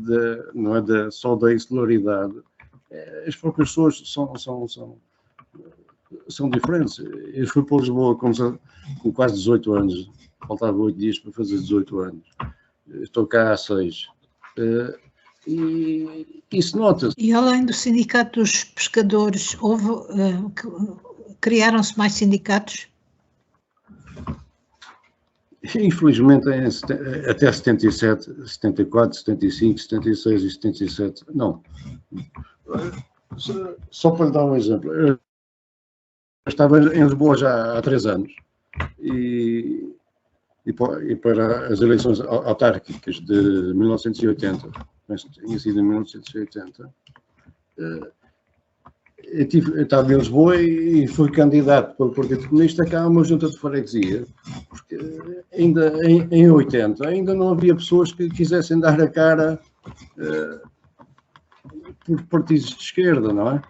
não é só da insularidade, as próprias pessoas são diferentes. Eu fui para Lisboa com quase 18 anos, faltavam 8 dias para fazer 18 anos. Estou cá há 6. E isso nota-se. E além do sindicato dos pescadores, criaram-se mais sindicatos? Infelizmente, até 77, 74, 75, 76 e 77, não. Só para lhe dar um exemplo, eu estava em Lisboa já há 3 anos e para as eleições autárquicas de 1980, tinha sido em 1980, eu estava em Lisboa e fui candidato pelo Partido Comunista cá a uma junta de freguesia, porque ainda em 80 ainda não havia pessoas que quisessem dar a cara por partidos de esquerda, não é?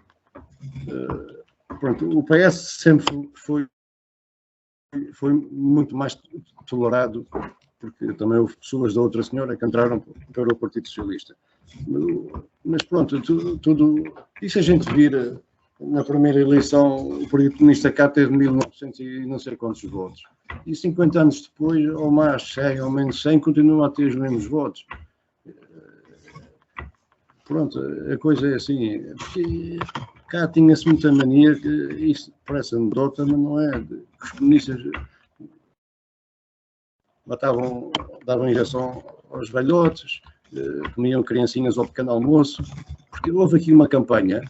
Pronto, o PS sempre foi muito mais tolerado, porque também houve pessoas da outra senhora que entraram para o Partido Socialista. Mas pronto, tudo isso a gente vira. Na primeira eleição, o Partido Comunista cá teve 1900 e não sei quantos votos. E 50 anos depois, ou mais 100 ou menos 100, continua a ter os mesmos votos. Pronto, a coisa é assim. Porque cá tinha-se muita mania, que isso parece anedota, mas não é. Os comunistas davam injeção aos velhotes, comiam criancinhas ao pequeno almoço, porque houve aqui uma campanha,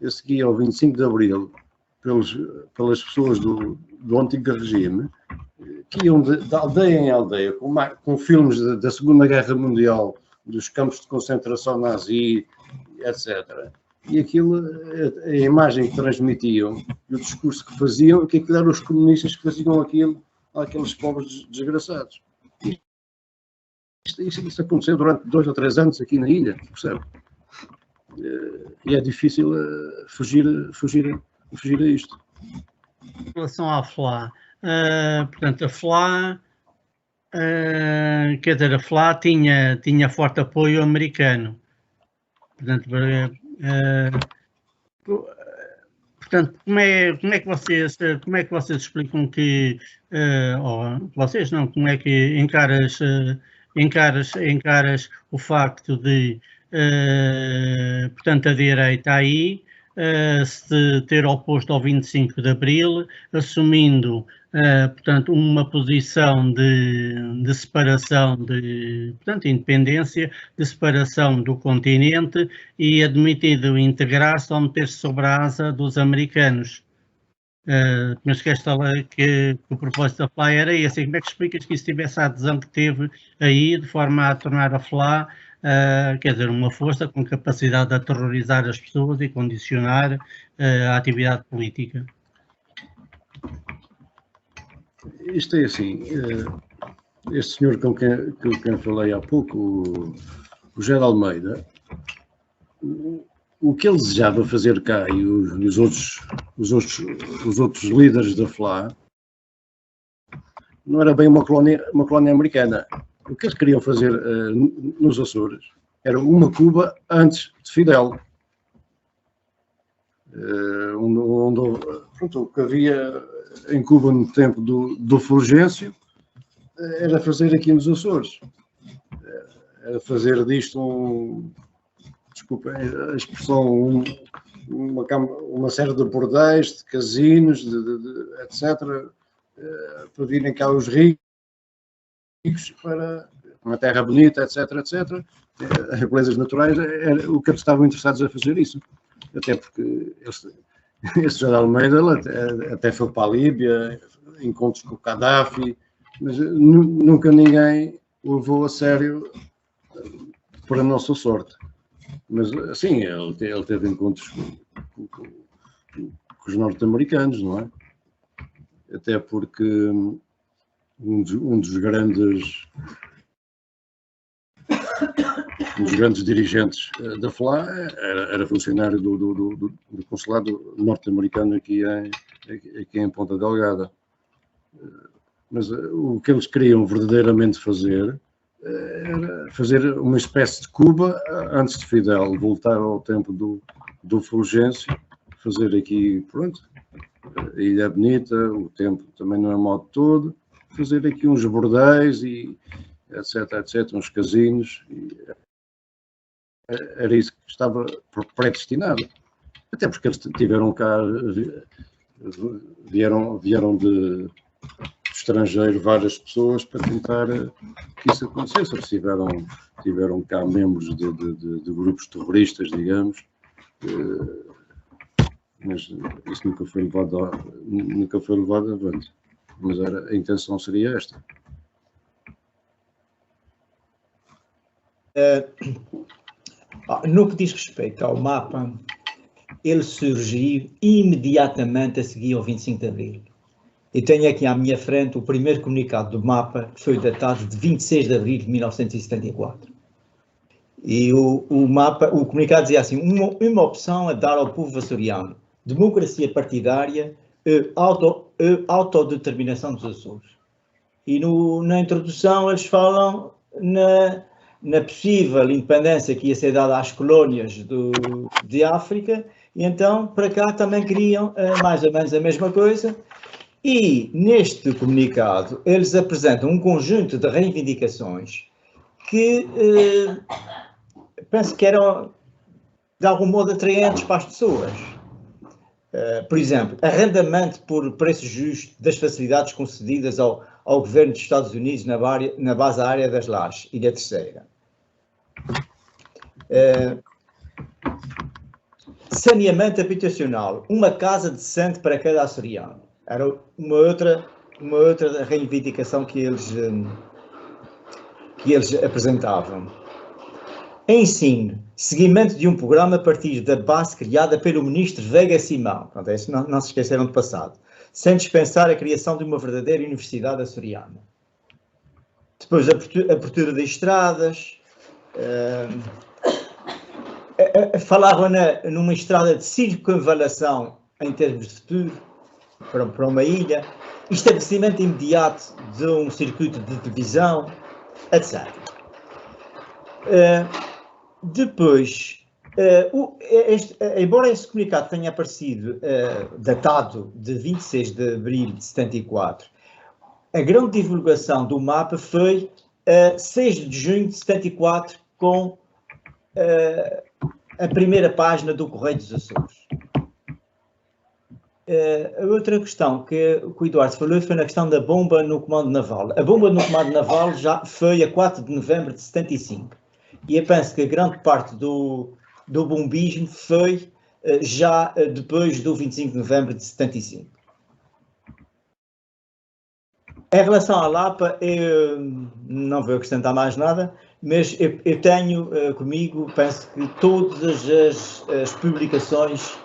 eu seguia ao 25 de Abril, pelas pessoas do antigo regime, que iam de aldeia em aldeia, com filmes da Segunda Guerra Mundial, dos campos de concentração nazi, etc. E aquilo, a imagem que transmitiam, e o discurso que faziam, que aquilo eram os comunistas que faziam aquilo àqueles pobres desgraçados. Isso aconteceu durante 2 ou 3 anos aqui na ilha, percebe? E é difícil fugir a isto. Em relação à FLA, portanto, a FLA, quer dizer, a FLA tinha forte apoio americano. Portanto, Portanto, como é que vocês explicam que, ou vocês não, como é que encaras o facto de, portanto, a direita aí se ter oposto ao 25 de Abril, assumindo, portanto, uma posição de separação, portanto, independência, de separação do continente e admitido integrar-se ou meter-se sobre a asa dos americanos. Mas que o propósito da FLA era esse. Como é que explicas que isso tivesse a adesão que teve aí, de forma a tornar a FLA, quer dizer, uma força com capacidade de aterrorizar as pessoas e condicionar a atividade política? Isto é assim, este senhor com quem falei há pouco, o José de Almeida, o que ele desejava fazer cá e os outros líderes da FLA não era bem uma colónia americana. O que eles queriam fazer nos Açores era uma Cuba antes de Fidel. O que havia em Cuba no tempo do Fulgêncio era fazer aqui nos Açores. Era fazer disto desculpa a expressão, uma série de bordéis, de casinos, etc., para virem cá os ricos, para uma terra bonita, etc., etc., belezas naturais, o que eles estavam interessados a fazer isso. Até porque esse José de Almeida até foi para a Líbia, encontros com o Gaddafi, mas nunca ninguém o levou a sério, para a nossa sorte. Mas, assim, ele teve encontros com os norte-americanos, não é? Até porque um dos grandes dirigentes da FLA era funcionário do consulado norte-americano aqui em Ponta Delgada. Mas o que eles queriam verdadeiramente fazer era fazer uma espécie de Cuba antes de Fidel, voltar ao tempo do Fulgêncio, fazer aqui, pronto, a Ilha Bonita, o tempo também não é mau de todo, fazer aqui uns bordéis e etc, etc, uns casinos. Era isso que estava predestinado. Até porque eles tiveram cá, vieram de estrangeiro várias pessoas para tentar que isso acontecesse. Eles tiveram cá membros de grupos terroristas, digamos, mas isso nunca foi levado avante. Mas a intenção seria esta. No que diz respeito ao mapa, ele surgiu imediatamente a seguir ao 25 de Abril. E tenho aqui à minha frente o primeiro comunicado do mapa, que foi datado de 26 de Abril de 1974. E o comunicado dizia assim: uma opção a dar ao povo açoriano: democracia partidária e autodeterminação dos Açores. E na introdução eles falam na possível independência que ia ser dada às colónias de África, e então para cá também queriam mais ou menos a mesma coisa. E neste comunicado eles apresentam um conjunto de reivindicações que penso que eram de algum modo atraentes para as pessoas. Por exemplo, arrendamento por preço justo das facilidades concedidas ao governo dos Estados Unidos na base área das Lajes, Ilha Terceira. Saneamento habitacional, uma casa decente para cada açoriano. Era uma outra reivindicação que eles apresentavam. Ensino, seguimento de um programa a partir da base criada pelo ministro Veiga Simão. Pronto, isso não se esqueceram do passado. Sem dispensar a criação de uma verdadeira universidade açoriana. Depois, a abertura de estradas. Falavam numa estrada de circunvalação em termos de futuro para uma ilha, estabelecimento imediato de um circuito de televisão, etc. Depois, Embora esse comunicado tenha aparecido datado de 26 de abril de 74, a grande divulgação do mapa foi 6 de junho de 74, com a primeira página do Correio dos Açores. A outra questão que o Eduardo falou foi na questão da bomba no comando naval. A bomba no comando naval já foi a 4 de novembro de 75. E eu penso que a grande parte do bombismo foi já depois do 25 de novembro de 75. Em relação à Lapa, eu não vou acrescentar mais nada, mas eu tenho comigo, penso que todas as publicações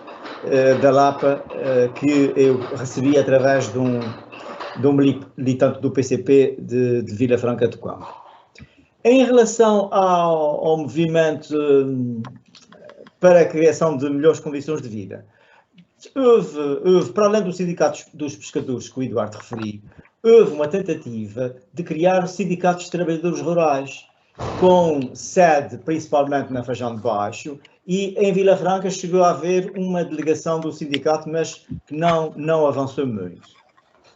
da Lapa que eu recebi através de um militante do PCP de Vila Franca de Conde. Em relação ao movimento para a criação de melhores condições de vida, houve, para além do sindicato dos pescadores que o Eduardo referiu, houve uma tentativa de criar o sindicato dos trabalhadores rurais, com sede principalmente na Fajão de Baixo, e em Vila Franca chegou a haver uma delegação do sindicato, mas que não avançou muito.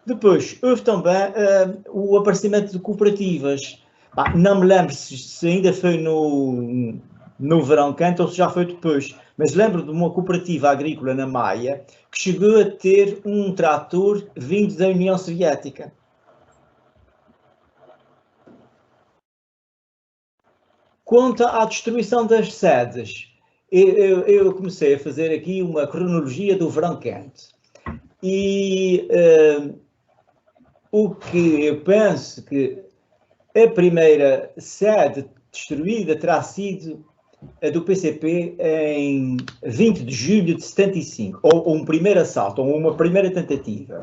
Depois, houve também o aparecimento de cooperativas. Não me lembro se ainda foi no verão quente ou se já foi depois, mas lembro de uma cooperativa agrícola na Maia que chegou a ter um trator vindo da União Soviética. Quanto à destruição das sedes, eu comecei a fazer aqui uma cronologia do verão quente. E o que eu penso que a primeira sede destruída terá sido a do PCP em 20 de julho de 75, ou um primeiro assalto, ou uma primeira tentativa.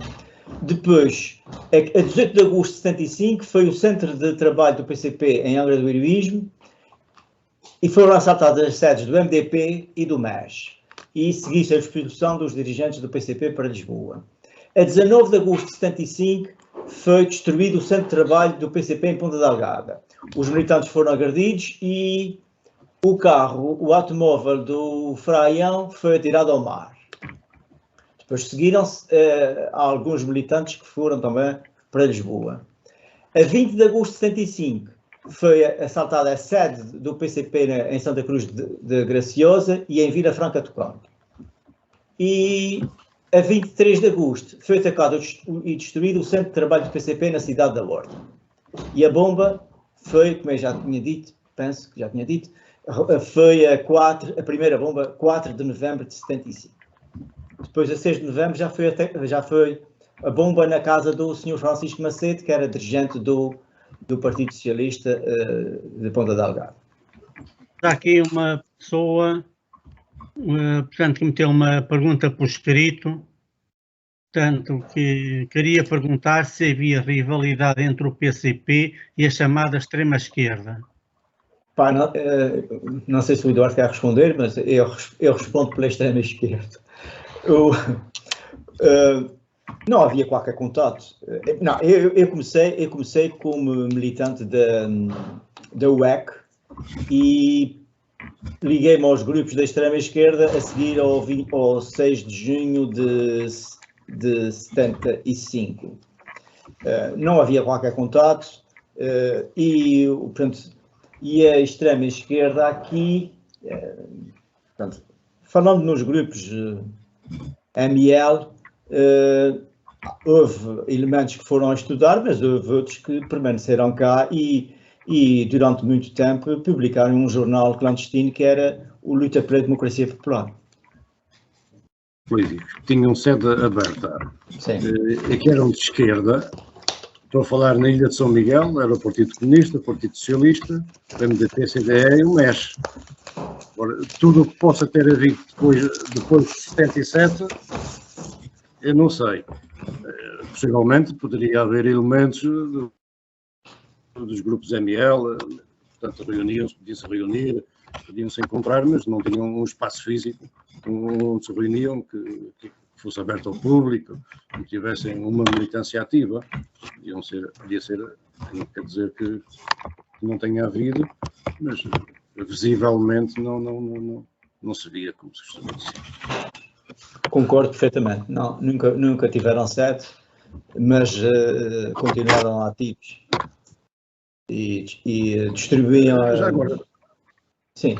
Depois, a 18 de agosto de 75, foi o centro de trabalho do PCP em Angra do Heroísmo, e foram assaltadas as sedes do MDP e do MES. E seguisse a expulsão dos dirigentes do PCP para Lisboa. A 19 de agosto de 75, foi destruído o centro de trabalho do PCP em Ponta Delgada. Os militantes foram agredidos e o carro, o automóvel do Fraião, foi atirado ao mar. Depois seguiram-se alguns militantes que foram também para Lisboa. A 20 de agosto de 75 foi assaltada a sede do PCP em Santa Cruz de Graciosa e em Vila Franca de Conde. E a 23 de agosto foi atacado e destruído o centro de trabalho do PCP na cidade da Horta. E a bomba foi, como eu já tinha dito, penso que já tinha dito, foi a primeira bomba, 4 de novembro de 75. Depois, a 6 de novembro, já foi a bomba na casa do Sr. Francisco Macedo, que era dirigente do Partido Socialista de Ponta Delgada. Está aqui uma pessoa, portanto, que meteu uma pergunta por escrito, portanto, que queria perguntar se havia rivalidade entre o PCP e a chamada extrema-esquerda. Não sei se o Eduardo quer responder, mas eu respondo pela extrema-esquerda. Não havia qualquer contato. Não, eu comecei como militante da UEC e liguei-me aos grupos da extrema-esquerda a seguir ao 6 de junho de 75. Não havia qualquer contato e, portanto, e a extrema-esquerda aqui, portanto, falando nos grupos ML, houve elementos que foram a estudar, mas houve outros que permaneceram cá e durante muito tempo publicaram um jornal clandestino que era o Luta pela Democracia Popular. Políticos que tinham sede aberta. Sim. E que eram de esquerda. Estou a falar na Ilha de São Miguel, era o Partido Comunista, o Partido Socialista, o MDP, CDE e o MES. Agora, tudo o que possa ter havido depois de 77, eu não sei. Possivelmente poderia haver elementos dos grupos ML, portanto reuniam-se, podiam-se reunir, podiam-se encontrar, mas não tinham um espaço físico onde se reuniam que fosse aberto ao público, que tivessem uma militância ativa. Podia ser, não quer dizer que não tenha havido, mas visivelmente não se via como se costuma dizer. Concordo perfeitamente. Não, nunca tiveram sede, mas continuaram ativos e distribuíam. Já agora, sim.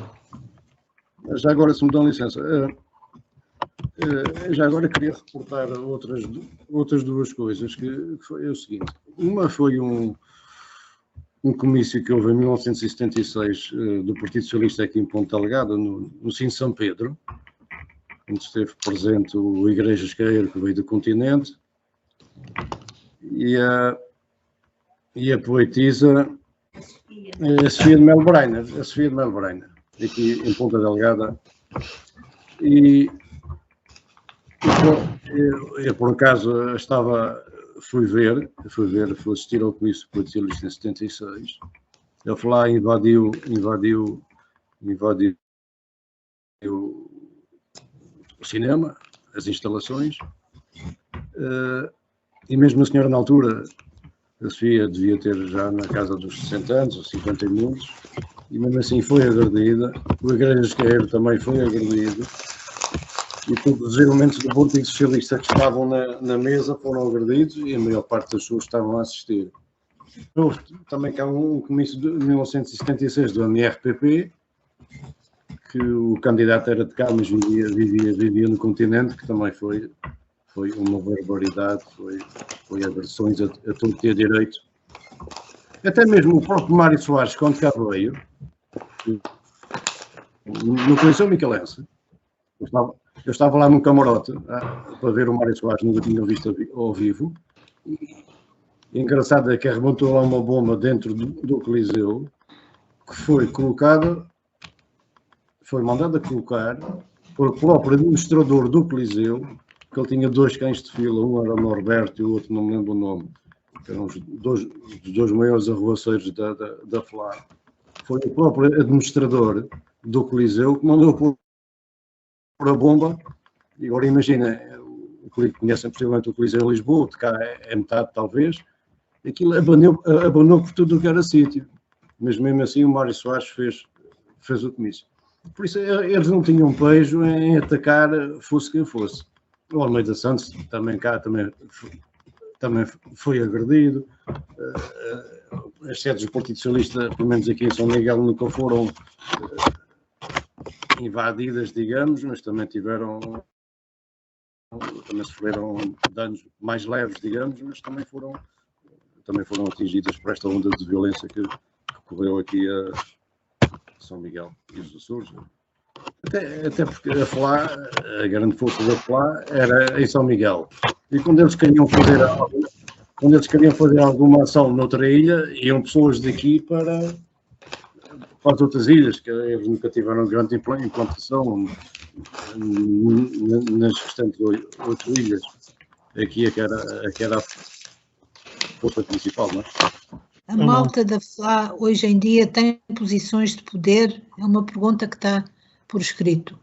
Já agora, se me dão licença, já agora queria reportar outras duas coisas, que foi o seguinte. Uma foi um comício que houve em 1976 do Partido Socialista aqui em Ponta Delgada, no Cine São Pedro, onde esteve presente o Igrejas Queiro, que veio do continente, e a poetisa a Sofia de Melo Breiner, aqui em Ponta Delgada. E eu por acaso fui assistir ao comício do Partido Socialista em 76. Ele foi lá e invadiu o cinema, as instalações, e mesmo a senhora na altura, a Sofia devia ter já na casa dos 60 anos ou 50 e muitos, e mesmo assim foi agredida. O Igrejas Queiro também foi agredido, e todos os elementos do Partido Socialista que estavam na mesa foram agredidos, e a maior parte das pessoas estavam a assistir. Houve também cá um comício de 1976 do MRPP, que o candidato era de cá, mas vivia no continente, que também foi uma barbaridade, foi agressões a todo ter direito. Até mesmo o próprio Mário Soares, quando cá veio, não conheceu o Michelense. Eu estava lá num camarote para ver o Mário Soares, nunca tinha visto ao vivo. E engraçado é que arrebentou lá uma bomba dentro do Coliseu, que foi mandado a colocar pelo próprio administrador do Coliseu, que ele tinha dois cães de fila, um era o Norberto e o outro não me lembro o nome, que eram os dois maiores arruaceiros da FLA. Foi o próprio administrador do Coliseu que mandou pôr a bomba. E agora imagina, o que conhecem possivelmente o Coliseu de Lisboa, de cá é metade talvez, aquilo abanou por tudo o que era sítio. Mas mesmo assim o Mário Soares fez o comício. Por isso eles não tinham pejo em atacar fosse quem fosse. O Almeida Santos também foi agredido. As sedes do Partido Socialista, pelo menos aqui em São Miguel, nunca foram invadidas, digamos, mas também sofreram danos mais leves, digamos, mas também foram atingidas por esta onda de violência que ocorreu aqui a São Miguel e os Açores. Até porque a grande força da FLA era em São Miguel. E quando eles queriam fazer alguma ação noutra ilha, iam pessoas daqui para as outras ilhas, que eles nunca tiveram grande implantação nas restantes 8 ilhas. Aqui é que era a força principal, não é? A malta da FLA hoje em dia tem posições de poder? É uma pergunta que está por escrito.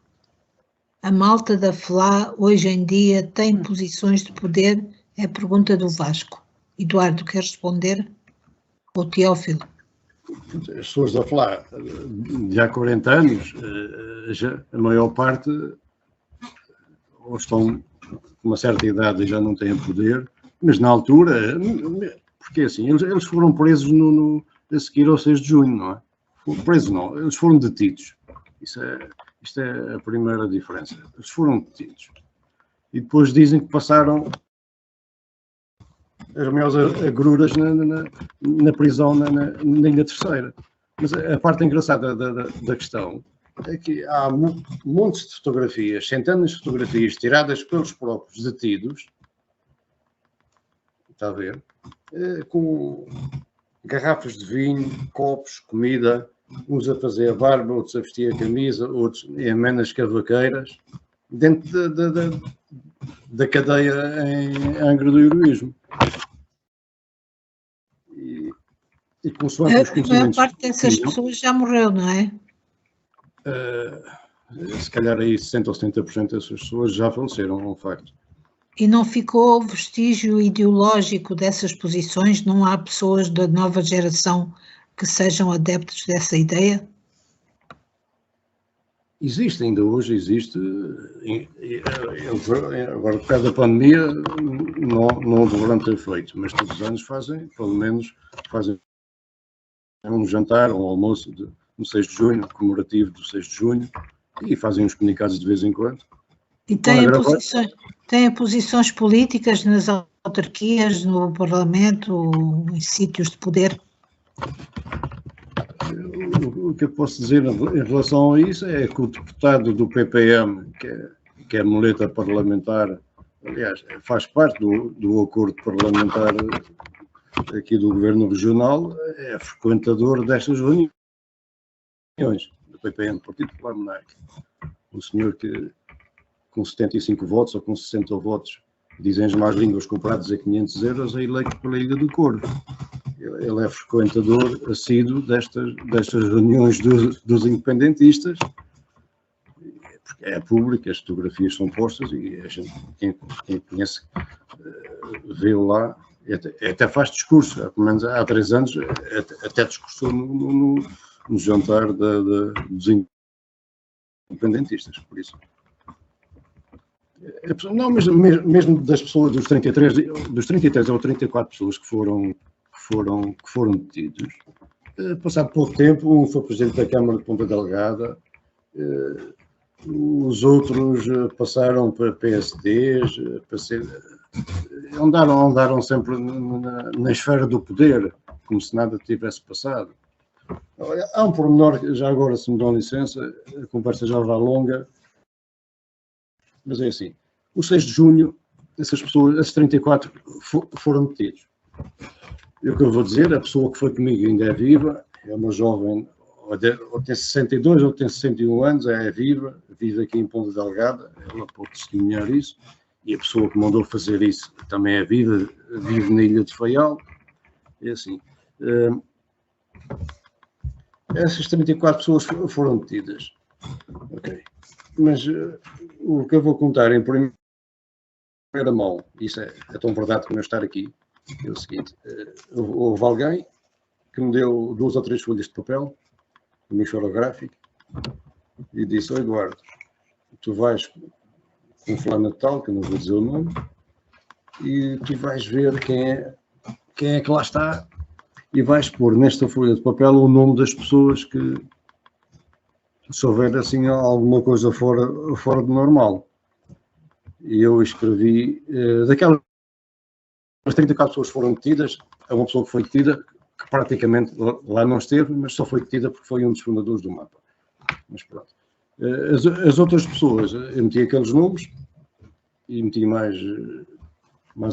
A malta da FLA hoje em dia tem posições de poder? É a pergunta do Vasco. Eduardo, quer responder? Ou Teófilo? As pessoas da FLA, já há 40 anos, a maior parte ou estão com uma certa idade e já não têm poder, mas na altura, porque assim, eles foram presos a seguir ao 6 de junho, não é? Presos não, eles foram detidos. Isto é a primeira diferença. Eles foram detidos. E depois dizem que passaram as maiores agruras na prisão na Ilha Terceira. Mas a parte engraçada da questão é que há montes de fotografias, centenas de fotografias tiradas pelos próprios detidos, está a ver, com garrafas de vinho, copos, comida, uns a fazer a barba, outros a vestir a camisa, outros em amenas cavaqueiras, dentro da cadeia em Angra do Heroísmo. E consoante os conhecimentos... A maior parte dessas pessoas já morreu, não é? Se calhar aí 60% ou 70% dessas pessoas já faleceram, é um facto. E não ficou vestígio ideológico dessas posições? Não há pessoas da nova geração que sejam adeptos dessa ideia? Existe, ainda hoje existe, agora por causa da pandemia não deverão ter feito, mas todos os anos fazem, pelo menos fazem um jantar, um almoço no 6 de junho, comemorativo do 6 de junho, e fazem uns comunicados de vez em quando. E têm posições políticas nas autarquias, no Parlamento, em sítios de poder? O que eu posso dizer em relação a isso é que o deputado do PPM, que é a muleta parlamentar, aliás, faz parte do acordo parlamentar aqui do Governo Regional, é frequentador destas reuniões do PPM, Partido Popular Monárquico. O senhor que, com 75 votos ou com 60 votos, dizem as más línguas, comprados a 500 euros, é eleito pela Ilha do Corvo. Ele é frequentador assíduo destas reuniões dos independentistas, porque é público, as fotografias são postas e a gente, quem conhece, vê-o lá, até faz discurso, pelo menos há 3 anos, até discursou no jantar dos independentistas, por isso. Não, mas mesmo das pessoas, dos 33 ou 34 pessoas que foram detidos, passado pouco tempo, um foi presidente da Câmara de Ponta Delgada, os outros passaram para PSDs, andaram sempre na esfera do poder, como se nada tivesse passado. Há um pormenor, já agora, se me dão licença, a conversa já vai longa, mas é assim, o 6 de junho, essas pessoas, esses 34 foram detidos. E o que eu vou dizer, a pessoa que foi comigo ainda é viva, é uma jovem, ou tem 62 ou tem 61 anos, é viva, vive aqui em Ponta Delgada, ela pode testemunhar isso, e a pessoa que mandou fazer isso também é viva, vive na Ilha de Faial. É assim, essas 34 pessoas foram detidas. Ok. Mas o que eu vou contar em primeira mão, isso é tão verdade como eu estar aqui, é o seguinte: houve alguém que me deu 2 ou 3 folhas de papel, um mixolográfico, e disse: "Ó Eduardo, tu vais com fulano de tal, que eu não vou dizer o nome, e tu vais ver quem é que lá está, e vais pôr nesta folha de papel o nome das pessoas que, se houver assim alguma coisa fora do normal." E eu escrevi, daquelas 34 pessoas que foram detidas, é uma pessoa que foi detida, que praticamente lá não esteve, mas só foi detida porque foi um dos fundadores do mapa. Mas pronto. As outras pessoas, eu meti aqueles nomes e meti mais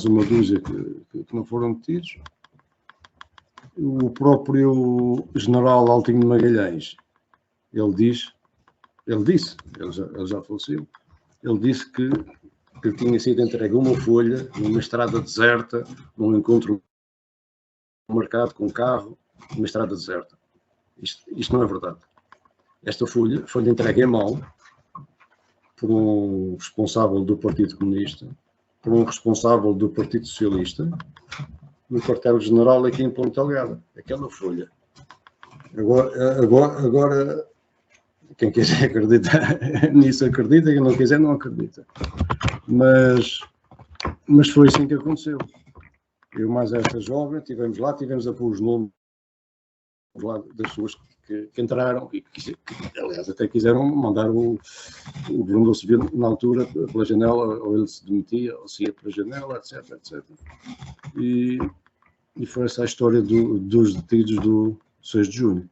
uma dúzia que não foram detidos. O próprio general Altinho de Magalhães, ele já faleceu, ele disse que tinha sido entregue uma folha numa estrada deserta, num encontro marcado com um carro, numa estrada deserta. Isto não é verdade. Esta folha foi entregue em mão por um responsável do Partido Comunista, por um responsável do Partido Socialista, no quartel-general aqui em Ponta Delgada. Aquela folha. Agora, quem quiser acreditar nisso acredita, quem não quiser não acredita. Mas foi assim que aconteceu. Eu mais esta jovem, tivemos a pôr os nomes lá das pessoas que entraram e que, aliás, até quiseram mandar o governador civil na altura pela janela, ou ele se demitia, ou se ia pela janela, etc, etc. E foi essa a história dos detidos do 6 de junho.